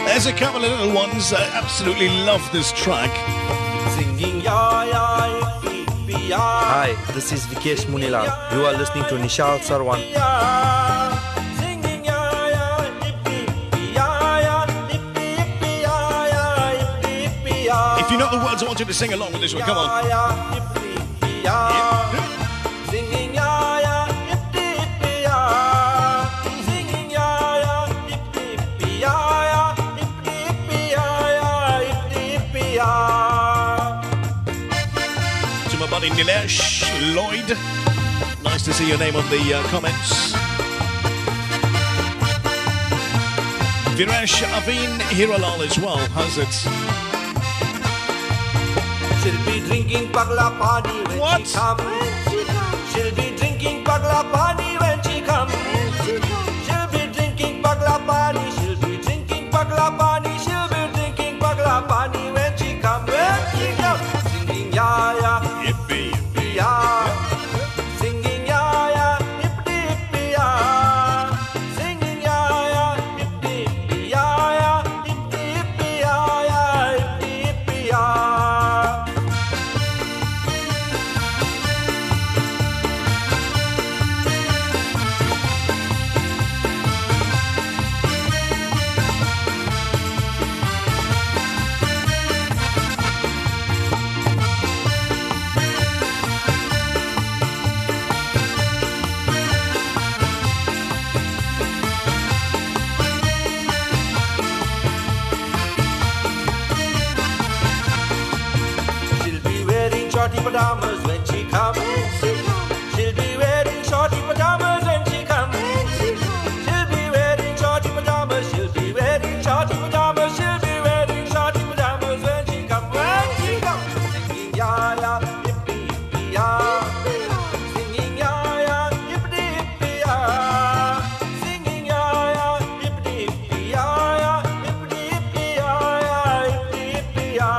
There's a couple of little ones that absolutely love this track. Singing ya ya. Hi, this is Vikesh Munilal. You are listening to Nishal Sarwan. If you know the words, I want you to sing along with this one. Come on. Singing ya ya, singing ya ya, To my buddy Nilesh Lloyd, nice to see your name on the comments. Viresh Aveen Hiralal as well, how's it? She'll be drinking pagla pani when she comes. She'll be drinking pagla pani when she comes. She'll be drinking pagla pani. She'll be drinking pagla pani. She'll be drinking pagla pani when she comes. When she comes, singing ya ya, yippee yippee ya. Singing ya ya, yippee yippee ya. Singing ya ya, yippee yippee ya ya, yippee yippee ya ya, yippee yippee ya. Shorty pajamas when she comes. She'll be wearing shorty pajamas when she comes. She'll be wearing shorty pajamas. She'll be wearing shorty pajamas. She'll be wearing shorty pajamas when she comes. When she comes, singing ya ya, yippee yippee ya. Singing ya ya, yippee yippee ya. Singing ya ya, yippee yippee ya, yippee yippee ya, yippee yippee ya.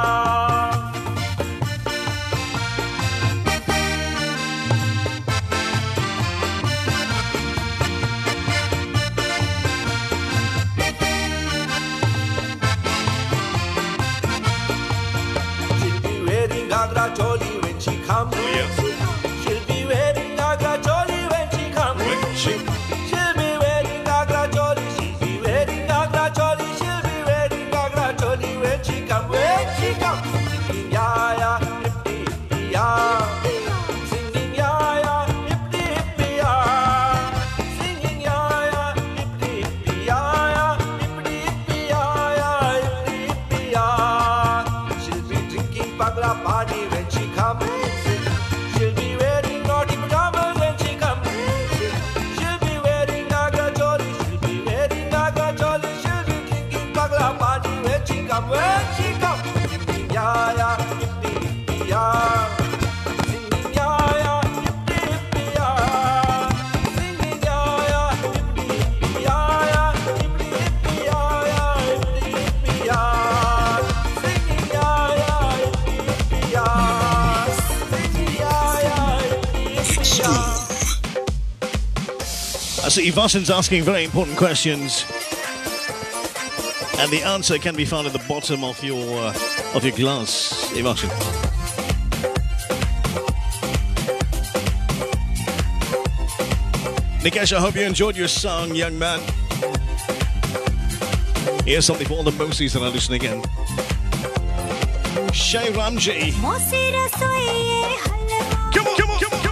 Gagra choli when she comes. She'll be wearing Gagra choli when she comes. She'll be wearing Gagra choli. She'll be wearing Gagra choli. She'll be wearing Gagra choli when she comes. When she comes, singing ya ya, yippee yippee ya. Singing ya ya, yippee yippee ya. So Ivasin's asking very important questions, and the answer can be found at the bottom of your glass, Ivasin. Nikesh, I hope you enjoyed your song, young man. Here's something for all the Mosies that are listening in. Shay Ramji. Come on, come on, come on, come on.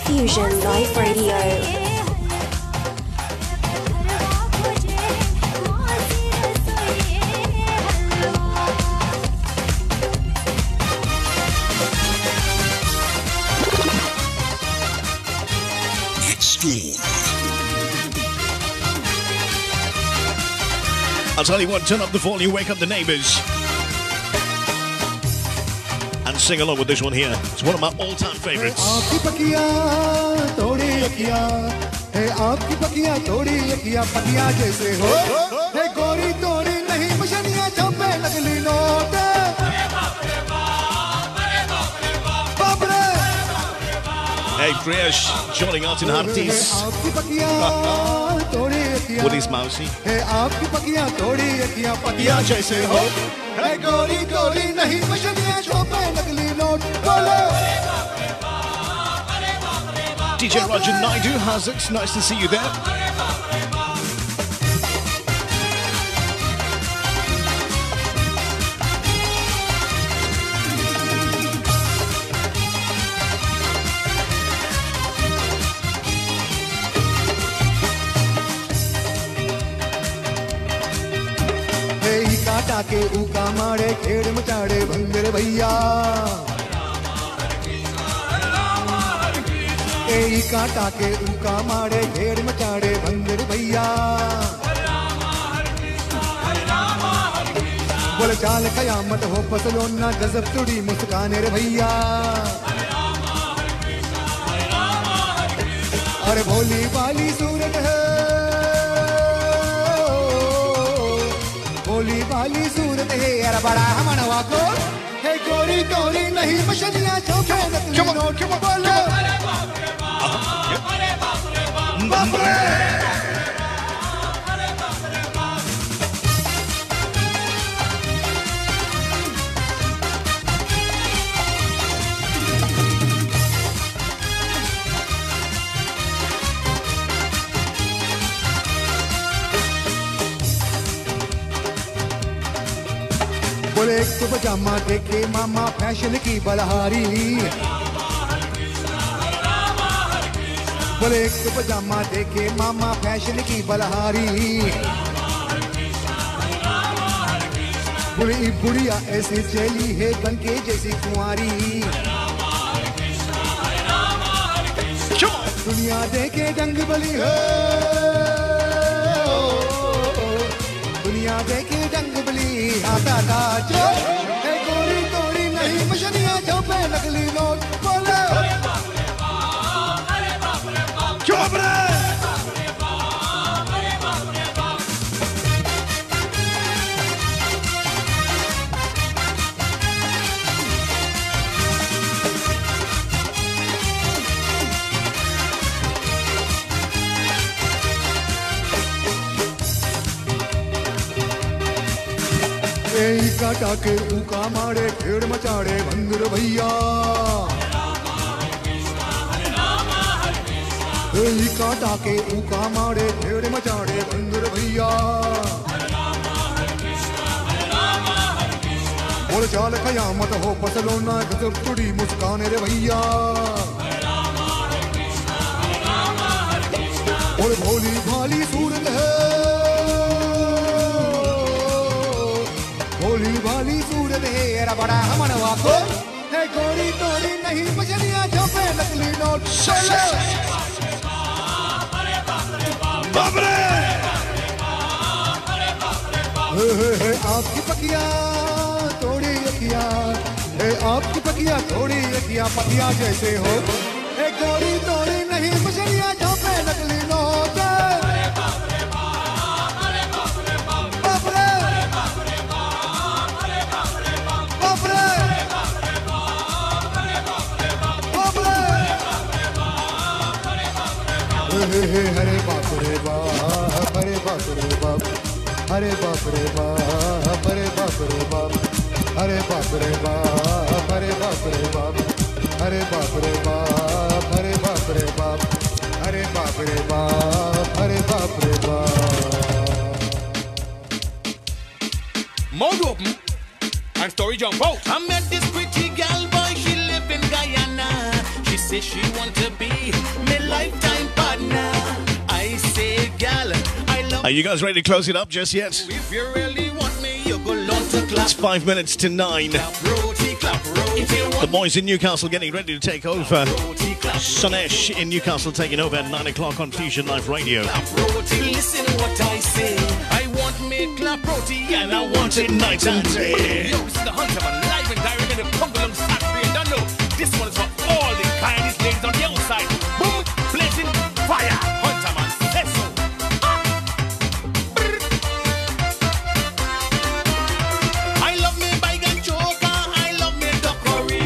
Fusion Life Radio. I'll tell you what, turn up the volume, wake up the neighbors. And sing along with this one here. It's one of my all-time favorites. Hey, Kriyash, joining out in Hartis. With his mousey. Hey, aapki pakiyan thodi akiyan patiyan jaise ho. Hey, gori gori nahi machaliyan chope nagli note bolo. DJ Roger Naidu, how's it? Nice to see you there. के ऊका मारे खेड़ मचाड़े बंदर भैया ए ए काटा के उका मारे भेड़ मचाड़े बंदर भैया बोले चाल कयामत हो फसलो ना गजब तुड़ी मुस्काने रे भैया अरे भोली वाली सूरत है भोली वाली सूरत है यार बड़ा मनवा को है गोरी गोरी नहीं मछलियां चौके नकली नोट बोलो बाप रे बोले एक तो पजामा देखे मामा फैशन की बलहारी बोले एक तो पजामा देखे मामा फैशन की बलहारी बोले बुढ़िया ऐसी चली है बनके जैसी कुंवारी दुनिया देखे डंग बली हो दुनिया देखे डंग बली आता था जो है गोरी गोरी नहीं मछलियां जो पे नकली नोट बोले चुप रे काटा के ऊका मारे भेड़ मचाड़े बंदर भैया काटा के ऊका मारे भेड़ मचाड़े बंदर भैया बोल चाल कयामत हो फसलो ना गजब तुड़ी मुस्काने रे भैया बोल भोली भाली सूरत है भोली भाली सूरत है बड़ा मनवा को है गोरी तोरी नहीं मछलियां झोंपे नकली नोट बाप रे आपकी पकिया थोड़ी अखिया है आपकी पकिया थोड़ी अखिया पकिया जैसे हो है गोरी तोरी नहीं मछलियां झोंपे नकली नोट हरे बाप रे बाप हरे बाप रे बाप हरे बाप रे बाप हरे बाप रे बाप हरे बाप रे बाप हरे बाप रे बाप हरे बाप रे बाप हरे बाप रे बाप हरे बाप रे बाप हरे बाप रे बाप Mouth open and story jump out. I met this pretty girl, boy, she live in Guyana. She says she want to be my lifetime partner. I say, gal, I love. Are you guys ready to close it up just yet? If you really want me, you go learn to clap. It's 5 minutes to 9. Clap, roti. The boys in Newcastle getting ready to take over. Sonesh in Newcastle taking over at 9 o'clock on Fusion Life Radio. Roti, listen what I say. I want me clap roti and I want it night and day. Yo, this is the Hunter man, live and direct in the Cumberland Saturday. Don't know, this one is for all the kindest ladies on the outside. Boom, blazing fire. Hunter man, let's go. I love me bygone choker, I love me dockery,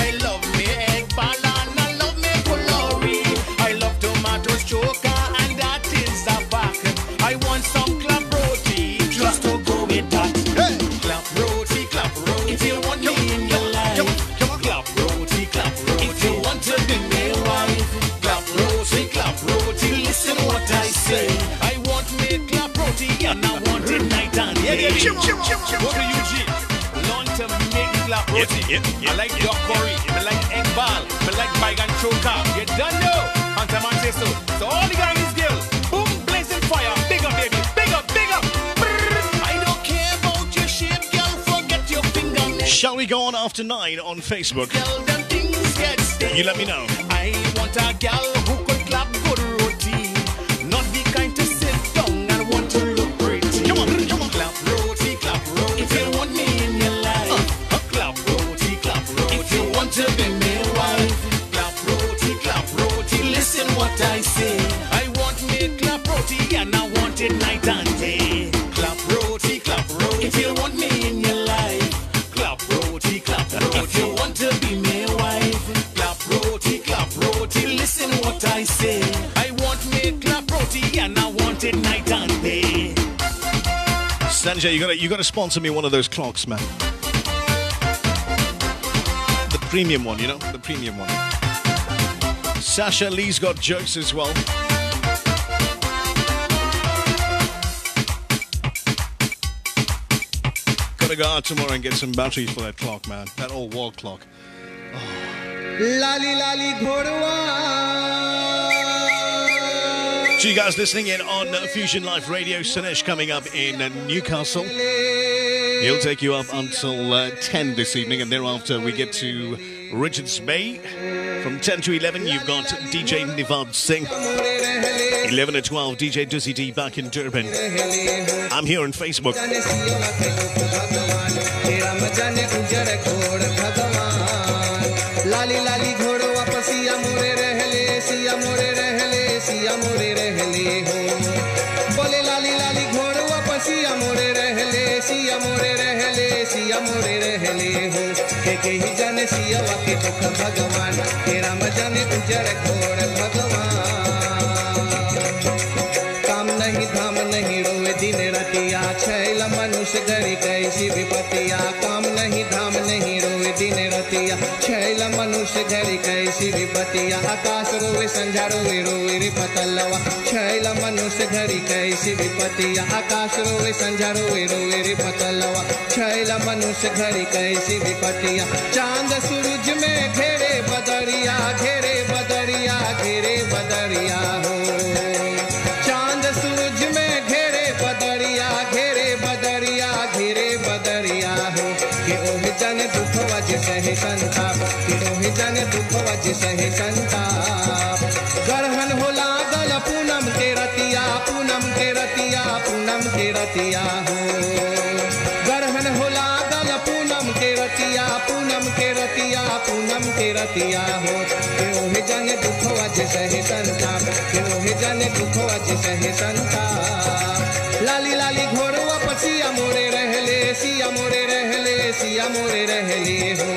I love me egg ball and I love me colori. I love tomatoes choker and that is a back. I want some clap roti just to go with that. Hey. Clap roti, if you want me in your life. Clap roti, if you want to be my wife. Clap roti, listen what I say. I want me clap roti and I want it night and day. Go to Eugene, learn to make clap roti. I like your curry, I like egg ball, I like bygone choker. You don't know, Hunter man says so. So all the guys, girls, boom, blazing fire, big up baby, big up. I don't care about your shape, girl, forget your fingernails. Shall we go on after 9 on Facebook? Tell them things gets there. You let me know. I want a gal who could clap good roti, not the kind to sit down and want to look pretty. Come on. Clap roti, clap roti. If you want me in your life, clap roti, clap roti. If you want to be my wife, clap roti, listen what I say. I want me clap roti and I want it night and day. Clap roti, if you want me in your life. Clap roti, if you want to be my wife. Clap roti, listen what I say. I want me clap roti and I want it night and day. Sanjay, you gotta sponsor me one of those clocks, man. The premium one, you know? The premium one. Sasha Lee's got jokes as well. Gotta go out tomorrow and get some batteries for that clock, man. That old wall clock. Lali lali ghorwa. So you guys listening in on Fusion Life Radio. Sinesh coming up in Newcastle. He'll take you up until 10 this evening, and thereafter we get to Richards Bay. From 10 to 11, you've got DJ Nivab Singh. 11 to 12, DJ Duzzy D back in Durban. I'm here on Facebook. लाली लाली घोड़ो वापसिया मोरे रहले सिया मोरे रहले सिया मोरे रहले हो बोले लाली लाली घोड़ो वापसिया मोरे रहले सिया मोरे रहले सिया मोरे रहले हो के ही जाने सिया वाके दुख भगवान तेरा मजाने गुजर घोड़ भगवान काम नहीं धाम नहीं रोए दिन रतिया छैल मनुष्य गरी कैसी विपतिया काम नहीं धाम नहीं रोए दिन रतिया छैल मनुष्य घरी कैसी विपतिया आकाश रोए संझा रोए रोए रे पतलवा छैल मनुष्य घरी कैसी विपतिया आकाश रोए संझा रोए रोए रे पतलवा छैल मनुष्य घरी कैसी विपतिया चांद सूरज में घेरे बदरिया घेरे बदरिया घेरे बदरिया हो चांद सूरज में घेरे बदरिया घेरे बदरिया घेरे बदरिया हो कि ओह जन दुख वज सहे संताप कि ओह जन दुख वज सहे संताप गरहन हो लागल पूनम के रतिया पूनम के रतिया पूनम के रतिया हो गरहन हो लागल पूनम के रतिया पूनम के रतिया पूनम के रतिया हो कि ओह जन दुख वज सहे संताप कि ओह जन दुख वज सहे संताप लाली लाली घोड़वा पसिया मोरे रहले सिया मोरे रहले सिया मोरे रहले हो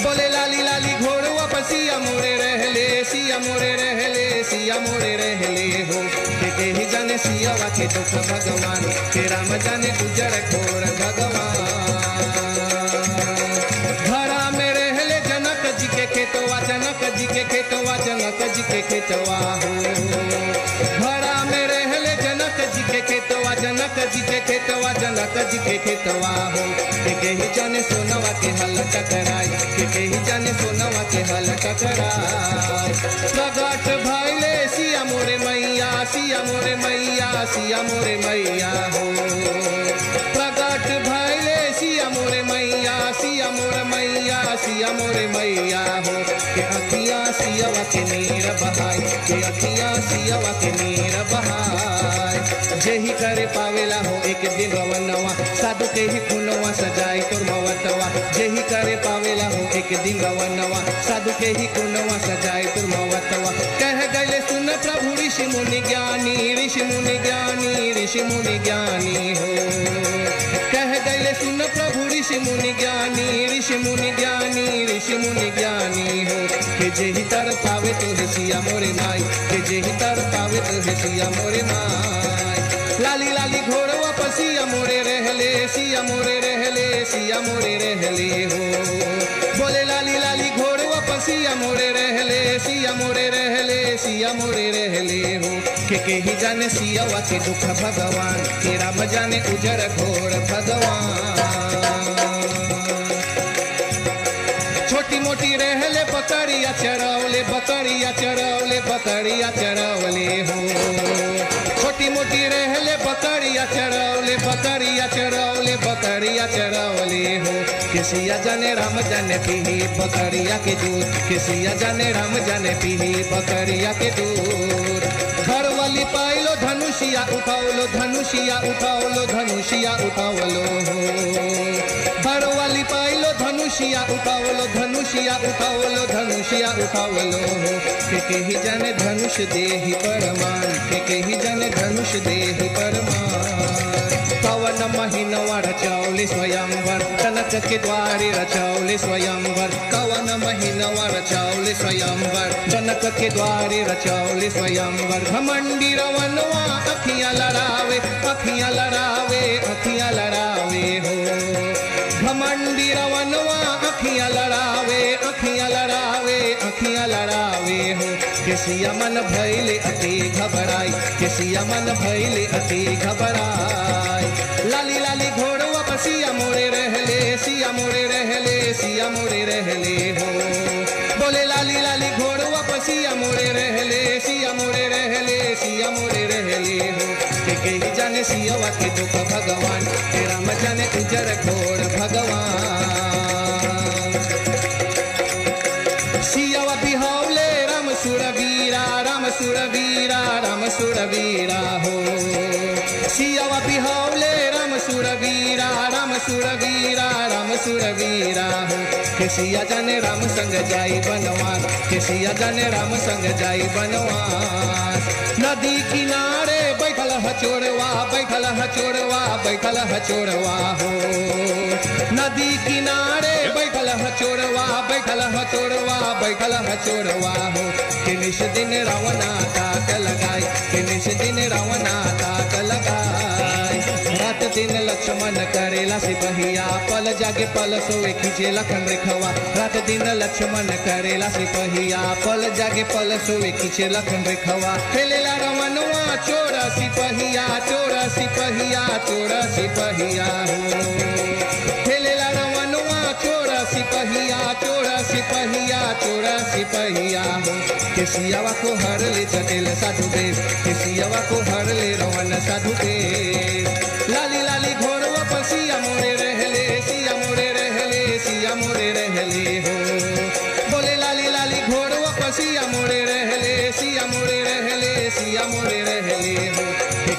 बोले लाली लाली घोड़वा पसिया मोरे रहले सिया मोरे रहले सिया मोरे रहले हो के ही जाने सिया वाके दुख भगवान के राम जाने गुजर घोर भगवान घरा में रहले जनक जी के खेतवा जनक जी के खेतवा जनक जी के खेतवा हो घरा में रहले जनक जी के खेतवा जनक जी के खेतवा जनक जी के खेतवा हो के ही जाने सोनवा के हल टकराई के ही जाने सोनवा के हल टकराई प्रगट भइले सिया मोरे मैया सिया मोरे मैया सिया मोरे मैया हो प्रगट भइले सिया मोरे मैया सिया मोरे मैया सिया मोरे मैया हो के अखियां सियावा के नीर बहाई के अखियां सियावा के नीर बहाई जेही करे पावेला हो एक दिन रवनवा साधु के ही खुनवा सजाए तोर मवतवा जेही करे पावेला हो एक दिन रवनवा साधु के ही खुनवा सजाए तोर मवतवा कह गए सुन प्रभु ऋषि मुनि ज्ञानी ऋषि मुनि ज्ञानी ऋषि मुनि ज्ञानी हो कह गए सुन प्रभु ऋषि मुनि ज्ञानी ऋषि मुनि ज्ञानी ऋषि मुनि ज्ञानी हो के जेही तर पावे तो सिया मोरे माई के जेही तर पावे तो सिया मोरे माई लाली लाली घोड़वा पसिया मोरे रहले सिया मोरे रहले सिया मोरे रहले हो बोले लाली लाली घोड़वा पसिया मोरे रहले सिया मोरे रहले सिया मोरे रहले हो के ही जाने सिया वाके दुख भगवान के राम जाने उजर घोर भगवान छोटी मोटी रहले बकरिया चरौले बकरिया चरौले बकरिया चरौले हो छोटी मोटी रहले बकरिया चरौले बकरिया चरौले बकरिया चरौले हो किसिया जाने राम जाने पीही बकरिया के दूध किसिया जाने राम जाने पीही बकरिया के दूध घर वाली पाइलो धनुषिया उठाओलो धनुषिया उठाओलो धनुषिया उठाओलो घर वाली पाइलो धनुषिया उठाओलो धनुषिया उठाओलो धनुषिया उठाओलो के ही जाने धनुष देहि परमान के ही जाने धनुष देहि परमान कवन महीनवा रचौली स्वयंवर कनक के द्वारे रचौली स्वयंवर कवन महीनवा रचौली स्वयंवर कनक के द्वारे रचौली स्वयंवर घमंडी रवनवा अखियां लड़ावे अखियां लड़ावे अखियां लड़ावे हो घमंडी रवनवा अखियां लड़ावे अखियां लड़ावे अखियां लड़ावे हो किसिया मन भइले अति घबराई किसिया मन भइले अति घबराई लाली लाली घोड़वा पसिया मोरे रहले सिया मोरे रहले सिया मोरे रहले हो बोले लाली लाली घोड़वा पसिया मोरे रहले सिया मोरे रहले सिया मोरे रहले हो के ही जाने सियावा के दुख भगवान तेरा म जाने उजर घोड़ भगवान सियावा बिहावले राम सुरवीरा राम सुरवीरा राम सुरवीरा हो सियावा बिहावले राम सुरवीरा राम सुरवीरा राम सुरवीरा हो किसिया जाने राम संग जाई बनवास किसिया जाने राम संग जाई बनवास नदी किनारे बैठल हचोड़वा बैठल हचोड़वा बैठल हचोड़वा हो नदी किनारे बैठल हचोड़वा बैठल हचोड़वा बैठल हचोड़वा हो किनिश दिन रावणा ताक लगाई किनिश दिन रावणा ताक लगाई रात दिन लक्ष्मण करेला सिपहिया पल जागे पल सोए खींचे लखन रेखवा रात दिन लक्ष्मण करेला सिपहिया पल जागे पल सोए खींचे लखन रेखवा खेलेला रवनवा चोर सिपहिया चोर सिपहिया चोर सिपहिया हो खेलेला रवनवा चोर सिपहिया चोर सिपहिया चोर सिपहिया हो किसियावा को हर ले चटेल साधु देव किसियावा को हर ले रवन साधु देव लाली लाली घोड़वा पसिया मोरे रहले सिया मोरे रहले सिया मोरे रहले हो बोले लाली लाली घोड़वा पसिया मोरे रहले सिया मोरे रहले सिया मोरे रहले हो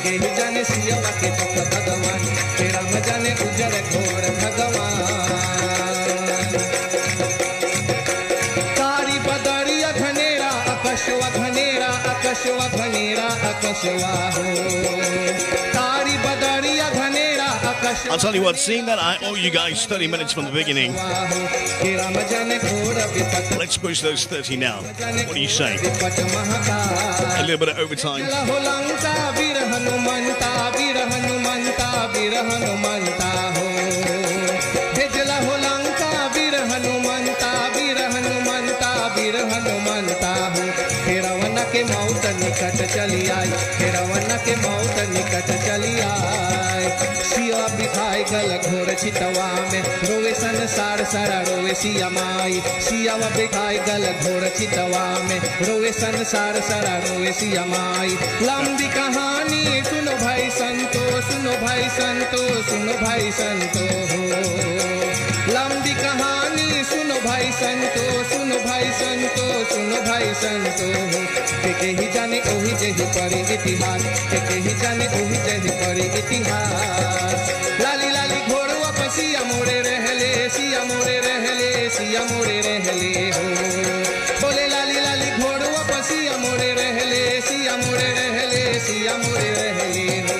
के ही जाने सियावा के दुख भगवान तेरा म जाने उजर घोड़ भगवान कारी बदरिया घनेरा आकाशवा घनेरा आकाशवा घनेरा आकाशवा हो कारी बदरिया घनेरा आकाशवा I'll tell you what, seeing that I owe you guys 30 minutes from the beginning. Let's push those 30 now. What do you say? A little bit of overtime. के मौत निकट चली आई रवन के मौत निकट चली आई सिया बिखाई गल घोर चितवा में रोवे संसार सारा रोवे सिया माई सिया बिखाई गल घोर चितवा में रोवे संसार सारा रोवे सिया माई लंबी कहानी सुनो भाई संतो सुनो भाई संतो सुनो भाई संतो हो लंबी कहानी सुनो भाई संतो सुनो भाई संतो सुनो भाई संतो हो के ही जाने ओही जही परी इतिहास के ही जाने ओही जही परी इतिहास लाली लाली घोड़वा पसिया मोरे रहले सिया मोरे रहले सिया मोरे रहले हो बोले लाली लाली घोड़वा पसिया मोरे रहले सिया मोरे रहले सिया मोरे रहले हो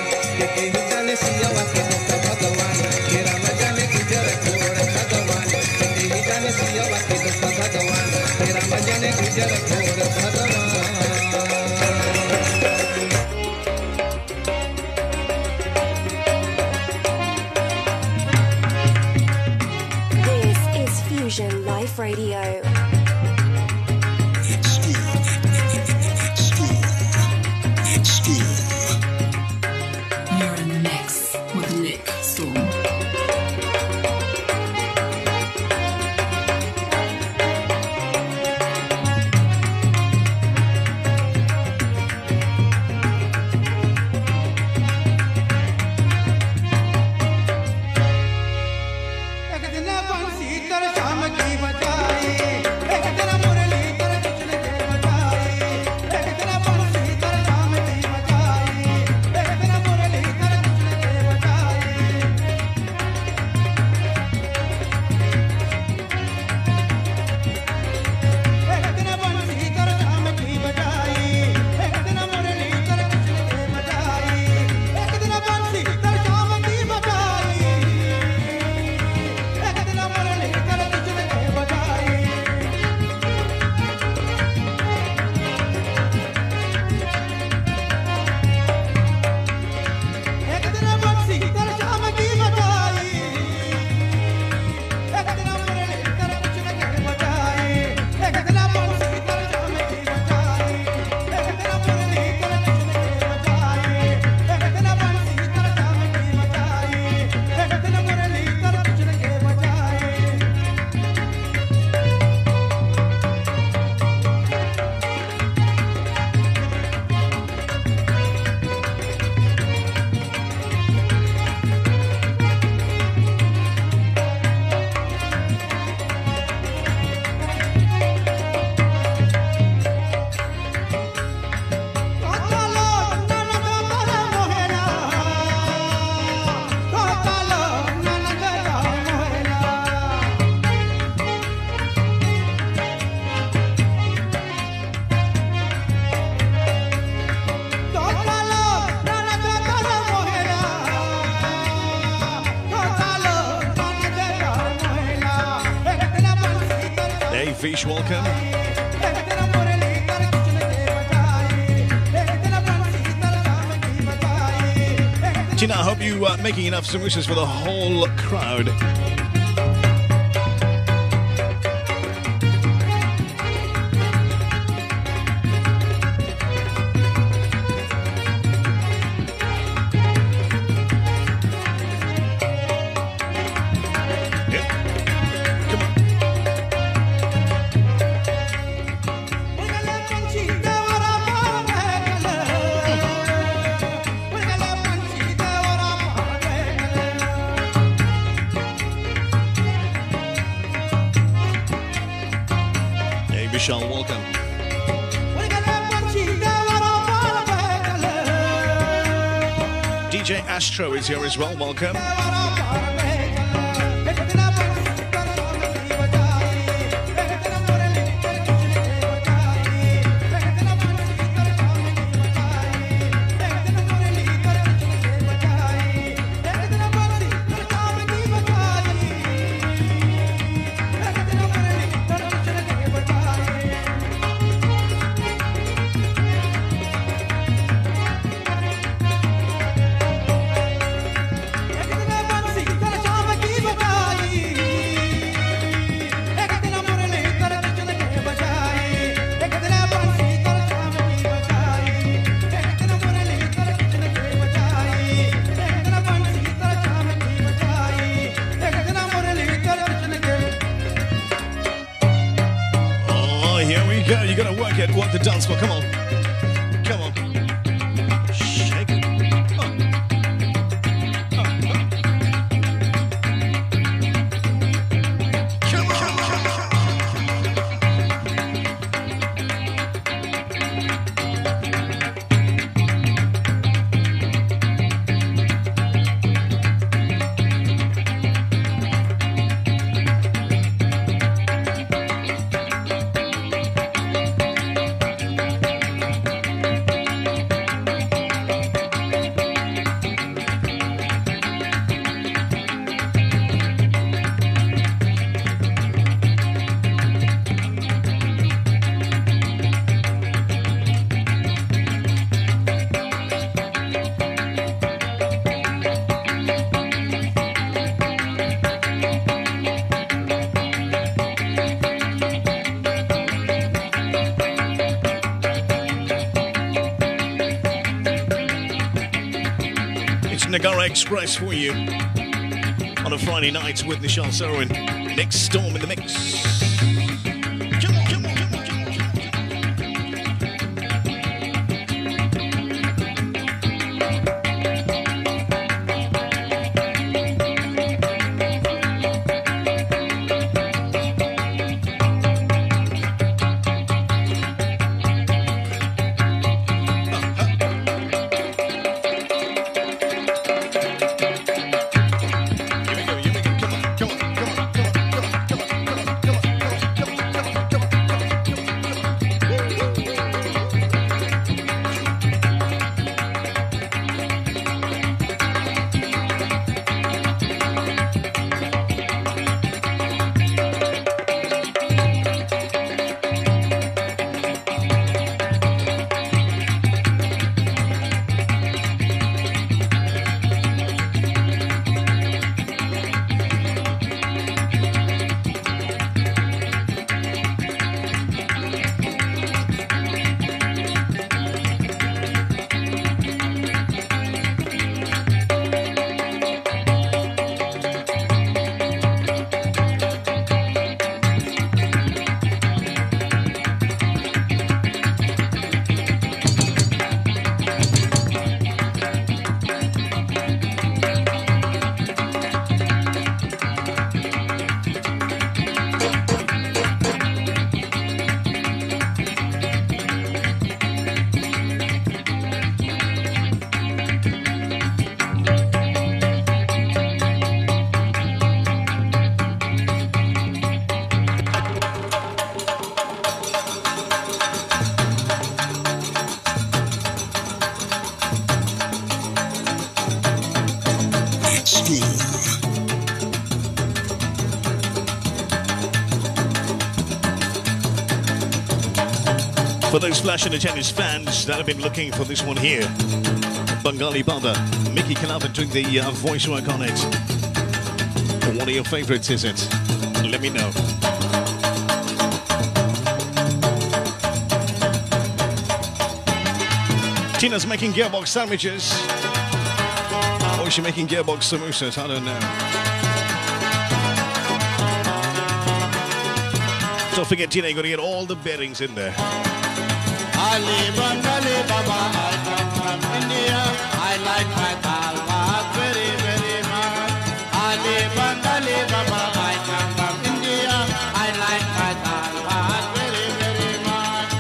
के ही जाने सियावा के दुख भगवान के राम जाने गुजर घोड़ भगवान के ही जाने सियावा के दुख भगवान के राम जाने गुजर घोड़ भगवान Fusion Life Radio. You're in the mix with Nick Storm. Like Fish, welcome. Tina, I hope you are making enough submissions for the whole crowd. Vishal, welcome. DJ Astro is here as well, welcome. You gotta work it, work the dance floor, come on. Come on. Shake it. Nagara Express for you on a Friday night with Nishal Sarwin. Next Storm in the mix. Come on. For those Flash and the Tennis fans that have been looking for this one here, Bengali Baba, Mickey Calavan doing the voice work on it. One of your favorites, is it? Let me know. Tina's making gearbox sandwiches. Or is she making gearbox samosas? I don't know. Don't forget, Tina, you're going to get all the bearings in there. Ali Bengali Baba, I come from India. I like my dal bhat very, very much. Ali Bengali Baba, I come from India. I like my dal bhat very, very much.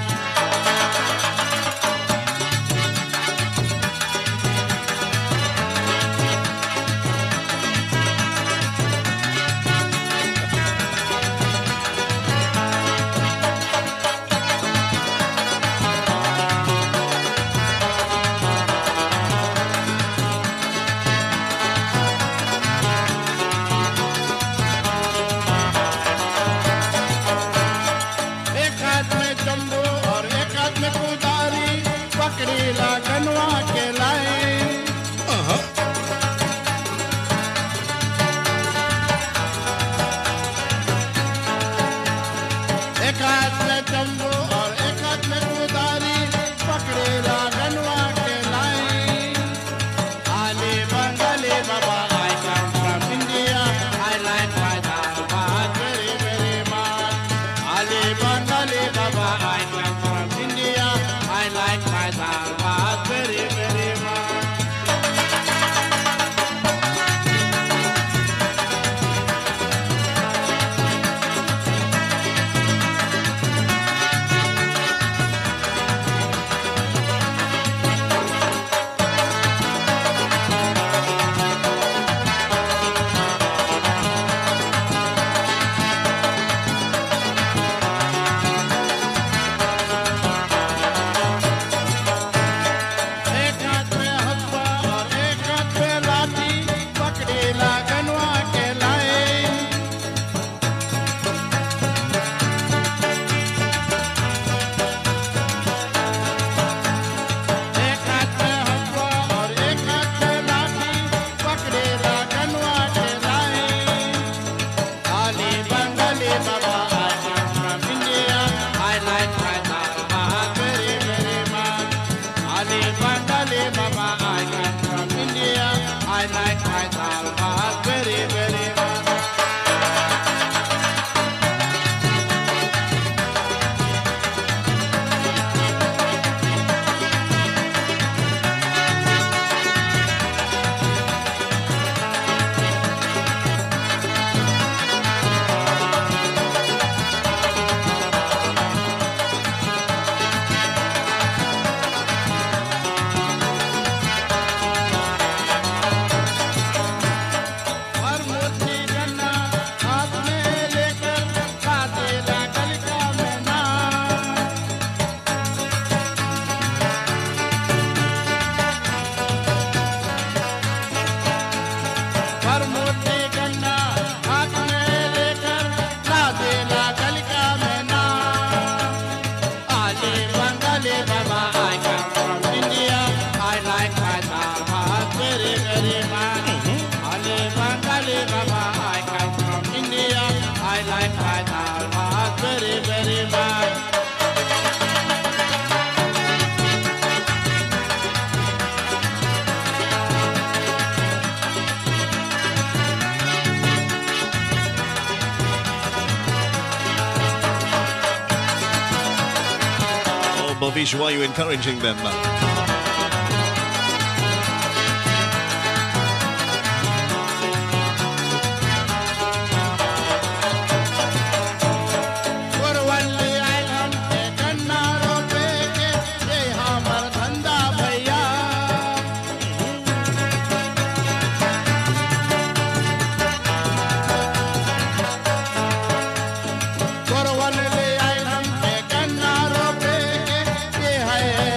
Bhavish, why are you encouraging them?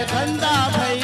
धंधा भैया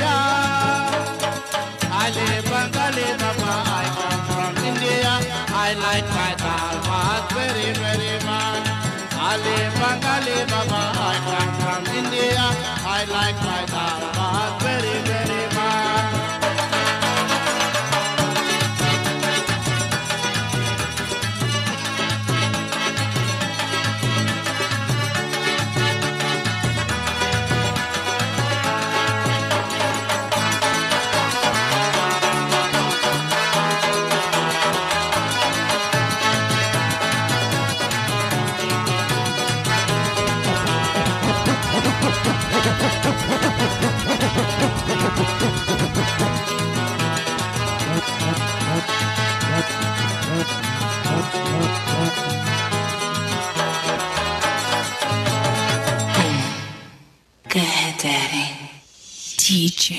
DJ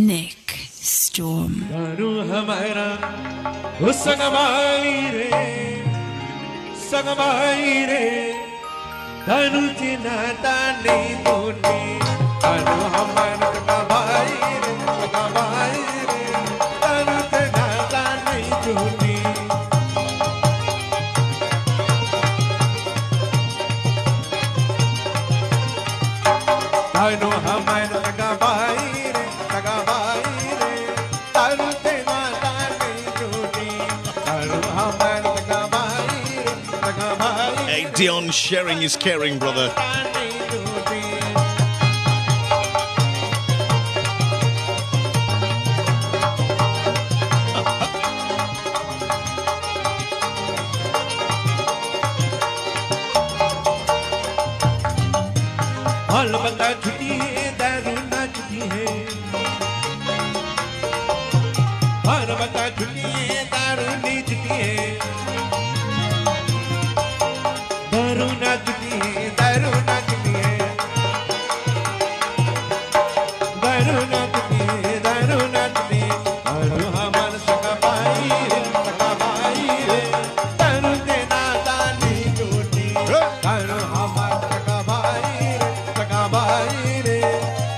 Nick Storm. दारू हमारा वो संगमाई रे दारू चिना तानी तूने दारू हमारा संगमाई रे दारू चिना तानी तूने दारू हमारा संगमाई रे दारू चिना तानी तूने दारू हमारा Hey, Dion, sharing is caring, brother. हाल बता छुट्टी है दारू ना छुट्टी है हाल बता छुट्टी है दारू नहीं छुट्टी है दारू ना छुट्टी है दारू ना छुट्टी है दारू ना छुट्टी है दारू ना छुट्टी है दारू हमारे सका भाई रे दारू देना दानी छुट्टी दारू हमारे सका भाई रे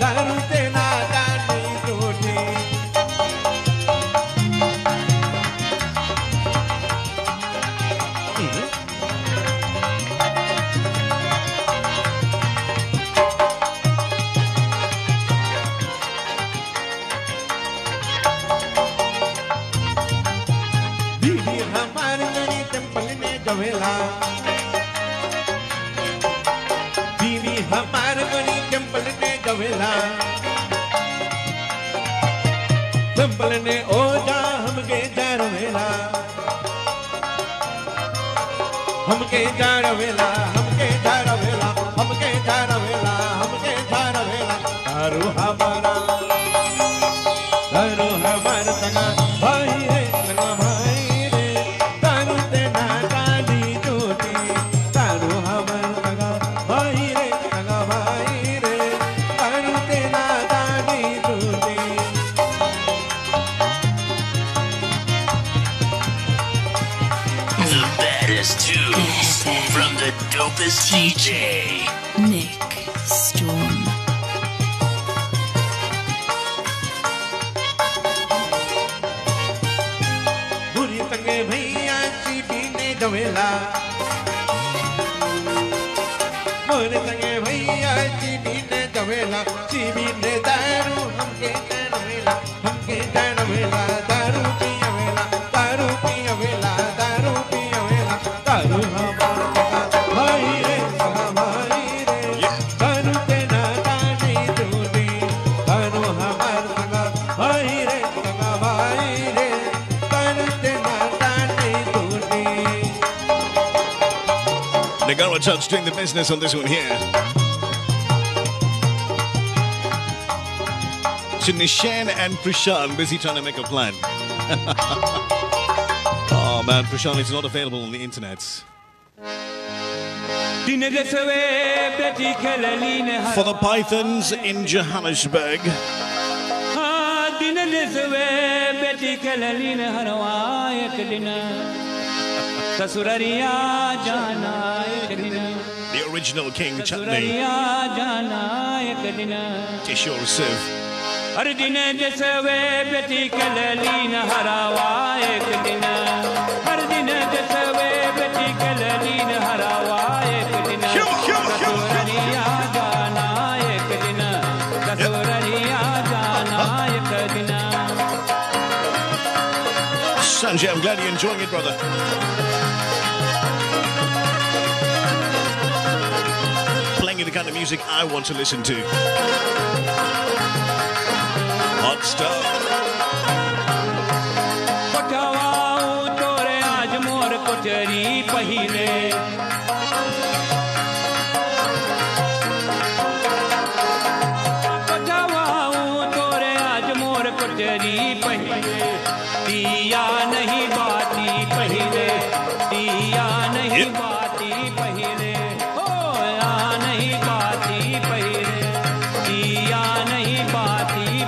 दारू देना दानी छुट्टी बीवी हमारी नई टेंपल में गवेला बीवी हमारी नई टेंपल में गवेला टेंपल ने ओजा हमके जारवेला हमके जारवेला हमके जारवेला हमके जारवेला हमके जारवेला दारू हमारा संगा भाई रे संगा भाई रे दारू देना दानी जोटी दारू हमारा संगा भाई रे संगा भाई रे दारू देना दानी जोटी The baddest tunes from the dopest DJ. Nick Storm. बुरी संगे भैया चीटी ने गवेला मोरे संगे भैया चीटी ने गवेला चीटी ने दारू हमके जानवेला दारू पियवेला दारू पियवेला दारू पियवेला दारू हमारा भाई रे सगा भाई रे दारू देना दानी दूनी दारू हमारा सगा भाई रे सगा भाई रे दारू देना दानी दूनी Nagara Touch doing the business on this one here. To Nishan and Prishan, busy trying to make a plan. Oh man, Prishan is not available on the internet. For the Pythons in Johannesburg. The original King Chutney. Kishore Siv. हर दिन जसवे बेटी कललीन हरावा एक दिन हर दिन जसवे बेटी कललीन हरावा एक दिन ससुररिया जाना एक दिन ससुररिया जाना एक दिन Sanjay, I'm glad you're enjoying it, brother. Playing the kind of music I want to listen to. Hot stuff. कोठवाऊ तोरे आज मोर कोठरी पहिले कोठवाऊ तोरे आज मोर कोठरी पहिले दिया नहीं बाती पहिले दिया नहीं बाती पहिले ओ या नहीं बाती पहिले दिया नहीं बाती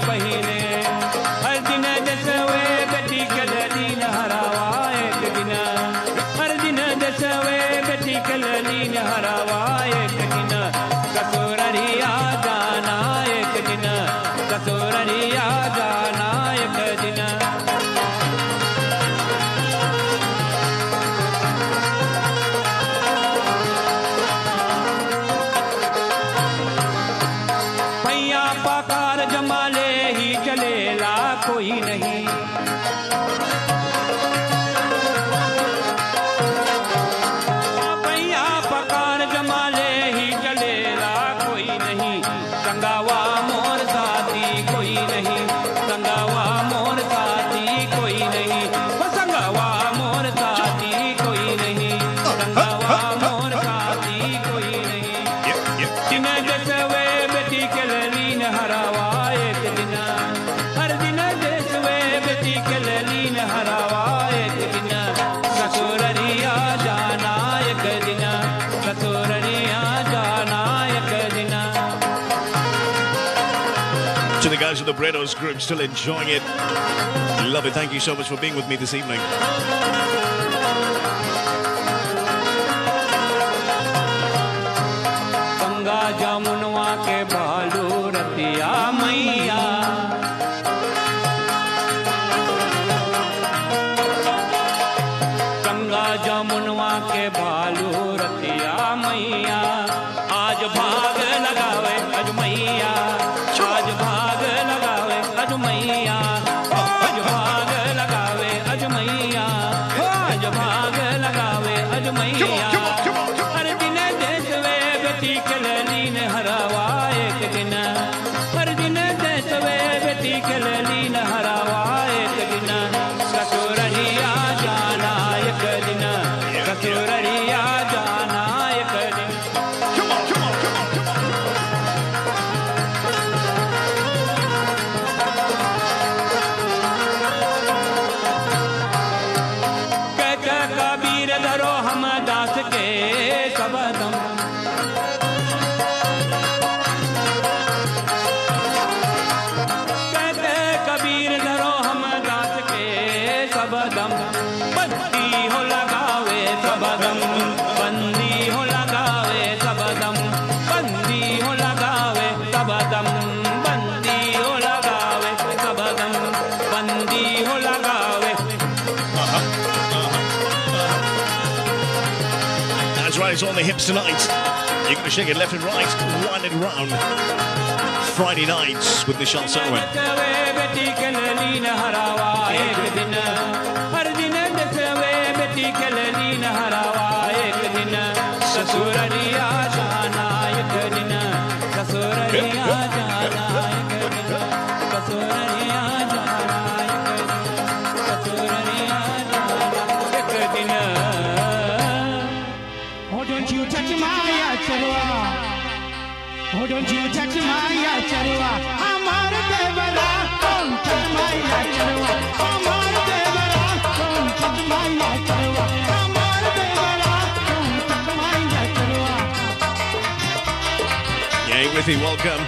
भैया पकान जमाले ही चलेला कोई नहीं संगावा मोर साथी कोई नहीं संगावा मोर साथी कोई नहीं वो संगावा मोर साथी कोई नहीं संगावा मोर साथी कोई नहीं दिन जसवे बेटी के लीन हरावा एक दिन हर दिन जसवे बेटी के लीन हरावा एक दिन ससुररिया जाना एक दिन ससुररिया जाना एक दिन. To the guys of the Bredos group, still enjoying it. Love it. Thank you so much for being with me this evening. Ganga जमुनवा के भालू रतिया मैया गंगा जमुनवा के भालू रतिया मैया आज भाग लगावे अज मैया आज भाग लगावे अज मैया आज भाग लगावे अज मैया आज भाग लगावे अज मैया हर दिन देसवे बेटी के लीन हरावा एक दिन हर दिन देसवे बेटी के लीन हरावा एक दिन ससुररिया जाना एक दिन ससुररिया जाना एक दिन. कहता कबीर धरो हम दास के सबदम कहते कबीर धरो हम दास के सबदम बंदी हो लगावे सबदम बंदी हो लगावे सबदम बंदी हो लगावे सबदम बंदी हो लगावे सबदम बंदी हो लगावे. That's right, it's on the hips tonight. You're going to shake it left and right, wind it round. Friday nights with Nishal Sarwar. बेटी के लीन हरावा एक दिन हर दिन दसवे बेटी के लीन हरावा एक दिन ससुररिया जाना एक दिन ससुररिया जाना एक दिन ससुररिया जाना एक दिन ससुररिया जाना एक दिन. Oh, don't you touch my acharwa. Oh, don't you touch my acharwa. Amar devara, don't touch my acharwa. Amar devara, don't touch my acharwa. Amar devara, don't touch my acharwa. Yeah, Ruthie, welcome.